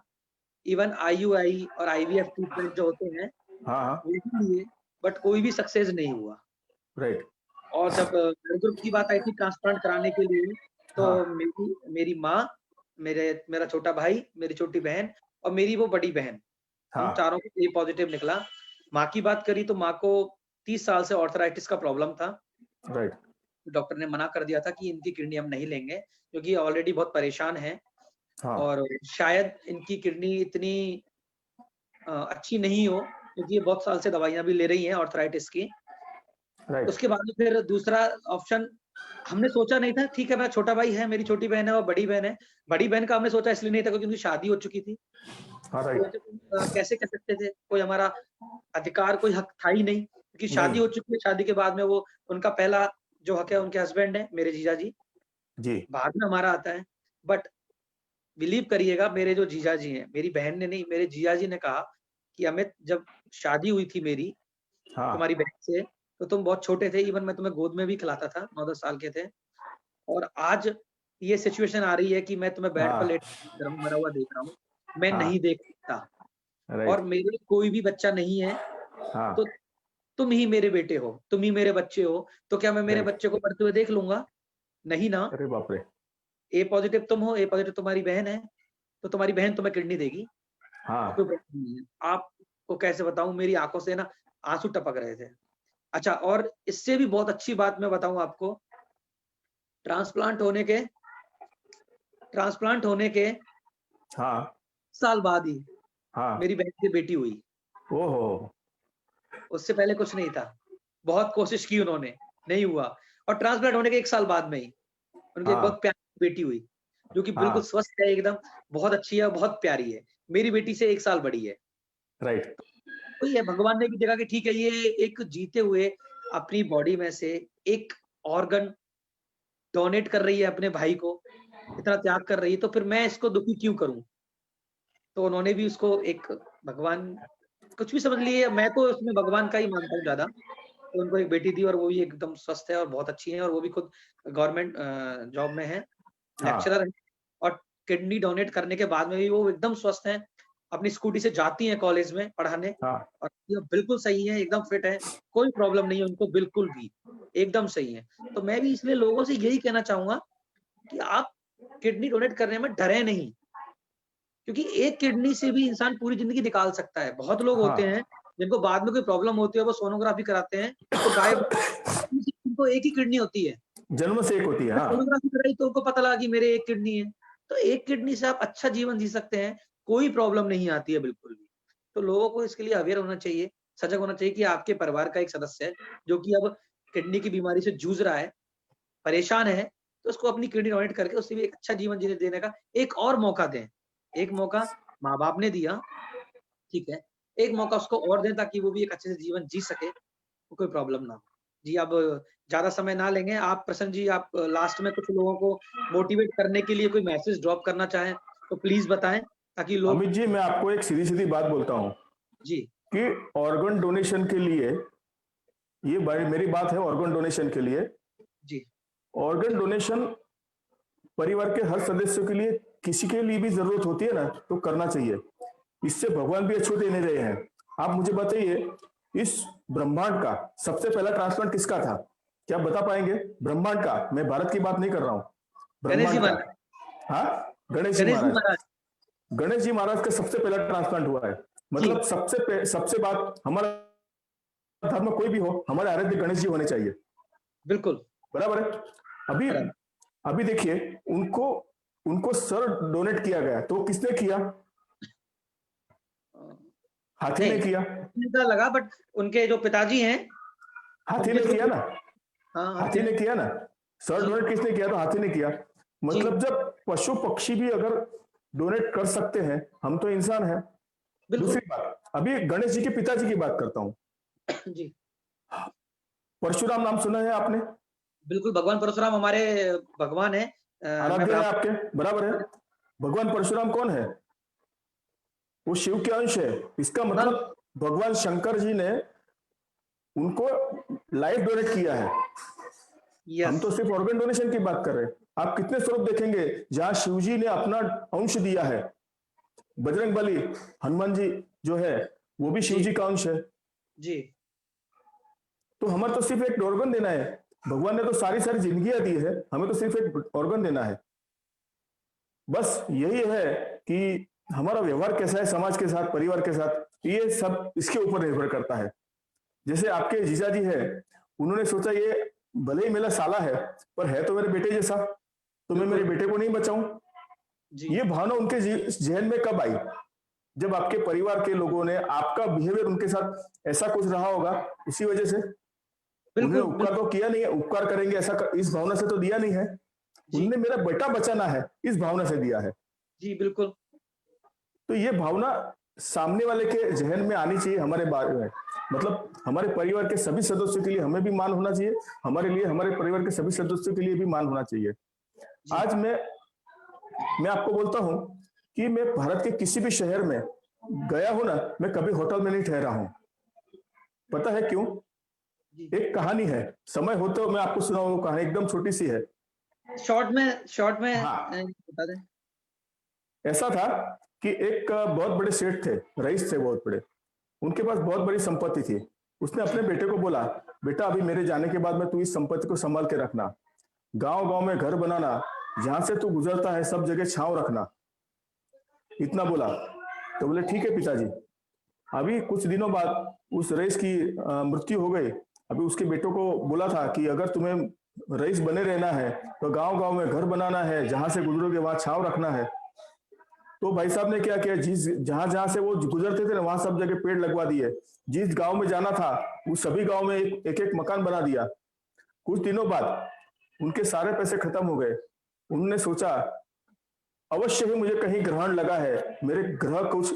इवन आईयूआई और आईवीएफ ट्रीटमेंट जो होते हैं, हाँ हाँ। वो भी लिए, बट कोई भी सक्सेस नहीं हुआ। राइट। और जब ब्लड ग्रुप की बात आई थी ट्रांसप्लांट कराने के लिए, तो हाँ मेरी माँ, मेरा छोटा भाई, मेरी छोटी बहन और मेरी वो बड़ी बहन, हम हाँ। चारों को ए पॉजिटिव निकला। माँ की बात करी तो माँ को 30 साल से आर्थराइटिस का प्रॉब्लम था। राइट। डॉक्टर ने मना कर दिया था कि इनकी किडनी हम नहीं लेंगे, क्योंकि ऑलरेडी बहुत परेशान हैं हाँ। और शायद इनकी किडनी इतनी अच्छी नहीं हो, क्योंकि ये बहुत साल से दवाइयाँ भी ले रही हैं आर्थराइटिस की। राइट। उसके बाद में फिर दूसरा ऑप्शन हमने सोचा नहीं था, ठीक है मेरा छोटा भाई है, मेरी छोटी बहन है और बड़ी बहन है। बड़ी बहन का हमने सोचा इसलिए नहीं था क्योंकि उनकी शादी हो चुकी थी। हाँ। तो राइट। कैसे कह सकते थे, कोई हमारा अधिकार, कोई हक था ही नहीं, क्योंकि शादी नहीं। हो चुकी है, शादी के बाद में वो उनका पहला जो हक है उनके हस्बैंड है, मेरे जीजा जी, जी। बाद में हमारा आता है। बट बिलीव करिएगा, मेरे जो जीजा जी हैं, मेरी बहन ने नहीं, मेरे जीजा जी ने कहा कि अमित, जब शादी हुई थी मेरी हाँ। तुम्हारी बहन से, तो तुम बहुत छोटे थे, इवन मैं तुम्हें गोद में भी खिलाता था, 9-10 साल के थे। और आज ये सिचुएशन आ रही है कि मैं तुम्हें बेड पर हाँ। लेट मरा हुआ देख रहा हूँ, मैं हाँ। नहीं देख सकता और राइट। मेरे कोई भी बच्चा नहीं है, हाँ। तो तुम ही मेरे बेटे हो, तुम ही मेरे बच्चे हो, तो क्या मैं मेरे राइट। बच्चे को बढ़ते हुए देख लूँगा? नहीं ना। अरे बाप रे। ए पॉजिटिव तुम हो, ए पॉजिटिव तुम्हारी बहन है, तो तुम्हारी बहन तुम्हें किडनी देगी, हाँ। कोई प्रॉब्लम नहीं है। आपको कैसे बताऊँ, मेरी आँखों से ना आँसू टपक रहे थे। अच्छा, और इससे भी बहुत अच्छी बात मैं बताऊँ आपको, ट्रांसप्लांट होने के ट्रांसप्लांट होने के हाँ। साल बाद ही हाँ। मेरी बहन की बेटी हुई, ओहो। उससे पहले कुछ नहीं था। बहुत कोशिश की उन्होंने, नहीं हुआ और ट्रांसप्लांट होने के 1 साल बाद में ही उनकी एक हाँ। बहुत प्यारी बेटी हुई, जो कि बिल्कुल हाँ। स्वस्थ है एकदम, बहुत अच्छी है और बहुत प्यारी है। मेरी बेटी से 1 साल बड़ी है। राइट। वही है, भगवान ने भी देखा कि ठीक है, ये एक जीते हुए अपनी बॉडी में से एक ऑर्गन डोनेट कर रही है अपने भाई को, इतना त्याग कर रही है, तो फिर मैं इसको दुखी क्यों करूँ? तो उन्होंने भी उसको एक भगवान, कुछ भी समझ लीजिए, मैं तो उसमें भगवान का ही मानता हूँ ज़्यादा। तो उनको एक बेटी दी और वो भी एकदम स्वस्थ है और बहुत अच्छी है और वो भी खुद गवर्नमेंट जॉब में है, हाँ। लेक्चरर है और किडनी डोनेट करने के बाद में भी वो एकदम स्वस्थ हैं। अपनी स्कूटी से जाती हैं कॉलेज में पढ़ाने हाँ। और ये बिल्कुल सही है, एकदम फिट है, कोई प्रॉब्लम नहीं है उनको बिल्कुल भी, एकदम सही है। तो मैं भी इसलिए लोगों से यही कहना चाहूँगा कि आप किडनी डोनेट करने में डरें नहीं, क्योंकि एक किडनी से भी इंसान पूरी ज़िंदगी निकाल सकता है। बहुत लोग होते हाँ। हैं जिनको बाद में कोई प्रॉब्लम होती है, वो सोनोग्राफी कराते हैं, तो गायब, उनको एक ही किडनी होती है। जन्म से एक होती है। हाँ। सोनोग्राफी कराई तो उनको पता लगा कि मेरे एक किडनी है। तो एक किडनी से आप अच्छा जीवन जी सकते हैं, कोई प्रॉब्लम नहीं आती है बिल्कुल भी। तो लोगों को इसके लिए अवेयर होना चाहिए, सजग होना चाहिए कि आपके परिवार का एक सदस्य है, जो कि अब किडनी की बीमारी से जूझ रहा है, परेशान है, तो उसको अपनी किडनी डोनेट करके उसे भी एक अच्छा जीवन जीने देने का एक और मौका दें। एक मौका माँ-बाप ने दिया, ठीक है, एक मौका उसको और दें ताकि वो भी एक अच्छे से जीवन जी सके, तो कोई प्रॉब्लम ना हो। जी, अब ज़्यादा समय ना लेंगे। आप प्रसन्न जी, आप लास्ट में कुछ लोगों को मोटिवेट करने के लिए कोई मैसेज ड्रॉप करना चाहें, तो प्लीज़ बताएँ ताकि लोग। अमित जी, मैं आपको एक सीधी-सीधी बात बोलता हूँ जी, कि ऑर्गन डोनेशन के लिए, ये मेरी बात है ऑर्गन डोनेशन के लिए। जी, ऑर्गन डोनेशन परिवार के हर सदस्य के लिए, किसी के लिए भी जरूरत होती है ना, तो करना चाहिए। इससे भगवान भी अछूते नहीं रहे हैं। आप मुझे बताइए, इस ब्रह्मांड का सबसे पहला ट्रांसप्लांट किसका था? क्या आप बता पाएंगे? ब्रह्मांड का, मैं भारत की बात नहीं कर रहा हूँ, गणेश जी ब्रह्मांड का। महाराज, हाँ, गणेश जी गणेश जी महाराज। महाराज, गणेश जी महाराज का सबसे पहला ट्रांसप्लांट हुआ है। जी, मतलब सबसे बात, हमारा धर्म कोई भी हो, हमारे आराध्य गणेश जी होने चाहिए। बिल्कुल, बराबर है। अभी बराबर। अभी देखिए, उनको उनको सर डोनेट किया गया, तो किसने किया? अ, हाथी ने नहीं, किया। का लगा, बट उनके जो पिताजी हैं, हाथी उनके ने थ्रू। किया ना। हाँ, हाँ, हाथी ने किया ना। सर जी, डोनेट किसने किया? तो हाथी ने किया। जी, मतलब जब पशु पक्षी भी अगर डोनेट कर सकते हैं, हम तो इंसान हैं। बिल्कुल, दूसरी बात, अभी गणेश जी के पिताजी की बात करता हूं। जी, परशुराम नाम सुना है आपने? बिल्कुल, भगवान परशुराम हमारे भगवान हैं। मैं आराध्य है ब्राह्मण। आपके, बराबर है। भगवान परशुराम कौन है? वो शिव के अंश है। इसका हाँ, मतलब भगवान शंकर जी ने उनको लाइफ डोनेट किया है। हम यस तो सिर्फ ऑर्गन डोनेशन की बात कर रहे हैं। आप कितने स्वरूप देखेंगे जहां शिव जी ने अपना अंश दिया है। बजरंग बली, हनुमान जी जो है वो भी शिव जी जी का अंश है। जी तो हमें तो सिर्फ एक ऑर्गन देना है। भगवान ने तो सारी सारी जिंदगियां दी है, हमें तो सिर्फ एक ऑर्गन देना है। बस यही है कि हमारा व्यवहार कैसा है समाज के साथ, परिवार के साथ, ये सब इसके ऊपर निर्भर करता है। जैसे आपके जीजा जी है, उन्होंने सोचा ये भले ही मेरा साला है पर है तो मेरे बेटे जैसा, तो मैं मेरे बिल्कुल बेटे को नहीं बचाऊं। जी ये भावना उनके जहन में कब आई? जब आपके परिवार के लोगों ने, आपका बिहेवियर उनके साथ ऐसा कुछ रहा होगा, उसी वजह से। उन्होंने बिल्कुल उपकार बिल्कुल तो किया नहीं है, उपकार करेंगे ऐसा इस भावना से तो दिया नहीं है। जी उन्होंने मेरा बेटा बचाना है इस भावना से दिया है। जी बिल्कुल तो ये भावना सामने वाले के जहन में आनी चाहिए हमारे बारे में। मतलब हमारे परिवार के सभी सदस्यों के लिए हमें भी मान होना चाहिए, हमारे लिए हमारे परिवार के सभी सदस्यों के लिए भी मान होना चाहिए। जी आज मैं आपको बोलता हूं कि मैं भारत के किसी भी शहर में गया हूं ना, मैं कभी होटल में नहीं ठहरा हूं। पता है क्यों? जी एक कहानी है, समय हो तो मैं आपको सुनाऊं। वो कहानी एकदम छोटी सी है। शॉर्ट में हाँ, बता दें। ऐसा था कि एक बहुत बड़े सेठ थे, रईस थे बहुत बड़े। उनके पास बहुत बड़ी संपत्ति थी। उसने अपने जी बेटे को बोला, बेटा अभी मेरे जाने के बाद में तू इस संपत्ति को संभाल के रखना, गांव गांव में घर बनाना, जहां से तू गुजरता है सब जगह छांव रखना, इतना बोला। तो बोले ठीक है पिताजी। अभी कुछ दिनों बाद उस रईस की मृत्यु हो गई। अभी उसके बेटों को बोला था कि अगर तुम्हें रईस बने रहना है तो गांव गांव में घर बनाना है, जहां से गुजरोगे वहां छांव रखना है। तो भाई साहब ने क्या किया, जिस जहां जहां से वो गुजरते थे ना वहां सब जगह पेड़ लगवा दिए। जिस गांव में जाना था उस सभी गांव में एक एक मकान बना दिया। कुछ दिनों बाद उनके सारे पैसे खत्म हो गए। उन्होंने सोचा अवश्य ही मुझे कहीं ग्रहण लगा है, मेरे ग्रह कुछ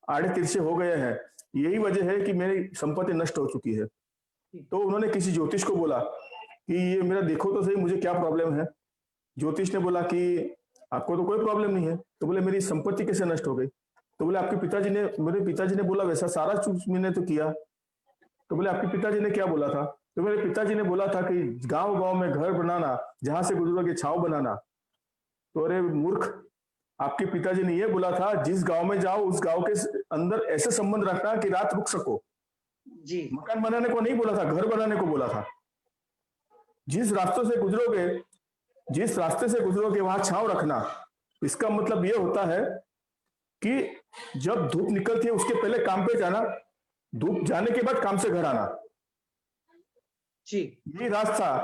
आड़े तिरछे हो गए हैं, यही वजह है कि मेरी संपत्ति नष्ट हो चुकी है। तो उन्होंने किसी ज्योतिष को बोला कि ये मेरा देखो तो सही, मुझे क्या प्रॉब्लम है। ज्योतिष ने बोला कि आपको तो कोई प्रॉब्लम नहीं है। तो बोले मेरी संपत्ति कैसे नष्ट हो गई? तो बोले आपके पिताजी ने, मेरे पिताजी ने बोला वैसा सारा कुछ मैंने तो किया। तो बोले आपके पिताजी ने क्या बोला था? तो मेरे पिताजी ने बोला था कि गांव गांव में घर बनाना, जहां से गुजरोगे छांव बनाना। तो अरे मूर्ख, आपके पिताजी ने यह बोला था जिस गांव में जाओ उस गांव के अंदर ऐसे संबंध रखना कि रात रुक सको। जी मकान बनाने को नहीं बोला था, घर बनाने को बोला था। जिस रास्तों से गुजरोगे, जिस रास्ते से गुजरोगे वहां छांव रखना। इसका मतलब यह होता है कि जब धूप निकलती है उसके पहले काम पे जाना, धूप जाने के बाद काम से घर आना। जी यही रास्ता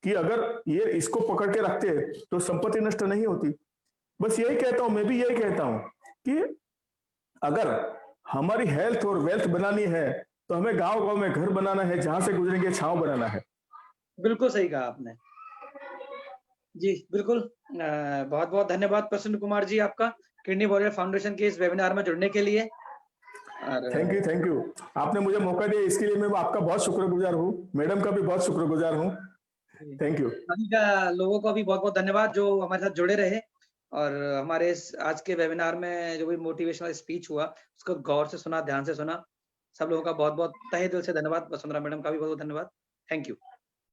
कि अगर ये इसको पकड़ के रखते तो संपत्ति नष्ट नहीं होती। बस यही कहता हूं, मैं भी यही कहता हूं कि अगर हमारी हेल्थ और वेल्थ बनानी है तो हमें गांव गांव में घर बनाना है, जहां से गुजरेंगे छांव बनाना है। बिल्कुल सही कहा आपने। जी बिल्कुल बहुत बहुत धन्यवाद प्रसन्न कुमार जी आपका किडनी वॉरियर फाउंडेशन के इस वेबिनार में जुड़ने के लिए। और थैंक यू, थैंक यू। आपने मुझे मौका दिया इसके लिए मैं आपका बहुत शुक्रगुजार हूँ, मैडम का भी बहुत शुक्रगुजार हूँ। Thank you. सभी का लोगों को भी बहुत बहुत धन्यवाद जो हमारे साथ जुड़े रहे और हमारे इस आज के वेबिनार में जो भी मोटिवेशनल स्पीच हुआ उसको गौर से सुना, ध्यान से सुना। सब लोगों का बहुत बहुत तहे दिल से धन्यवाद। वसुंधरा मैडम का भी बहुत बहुत धन्यवाद। Thank you.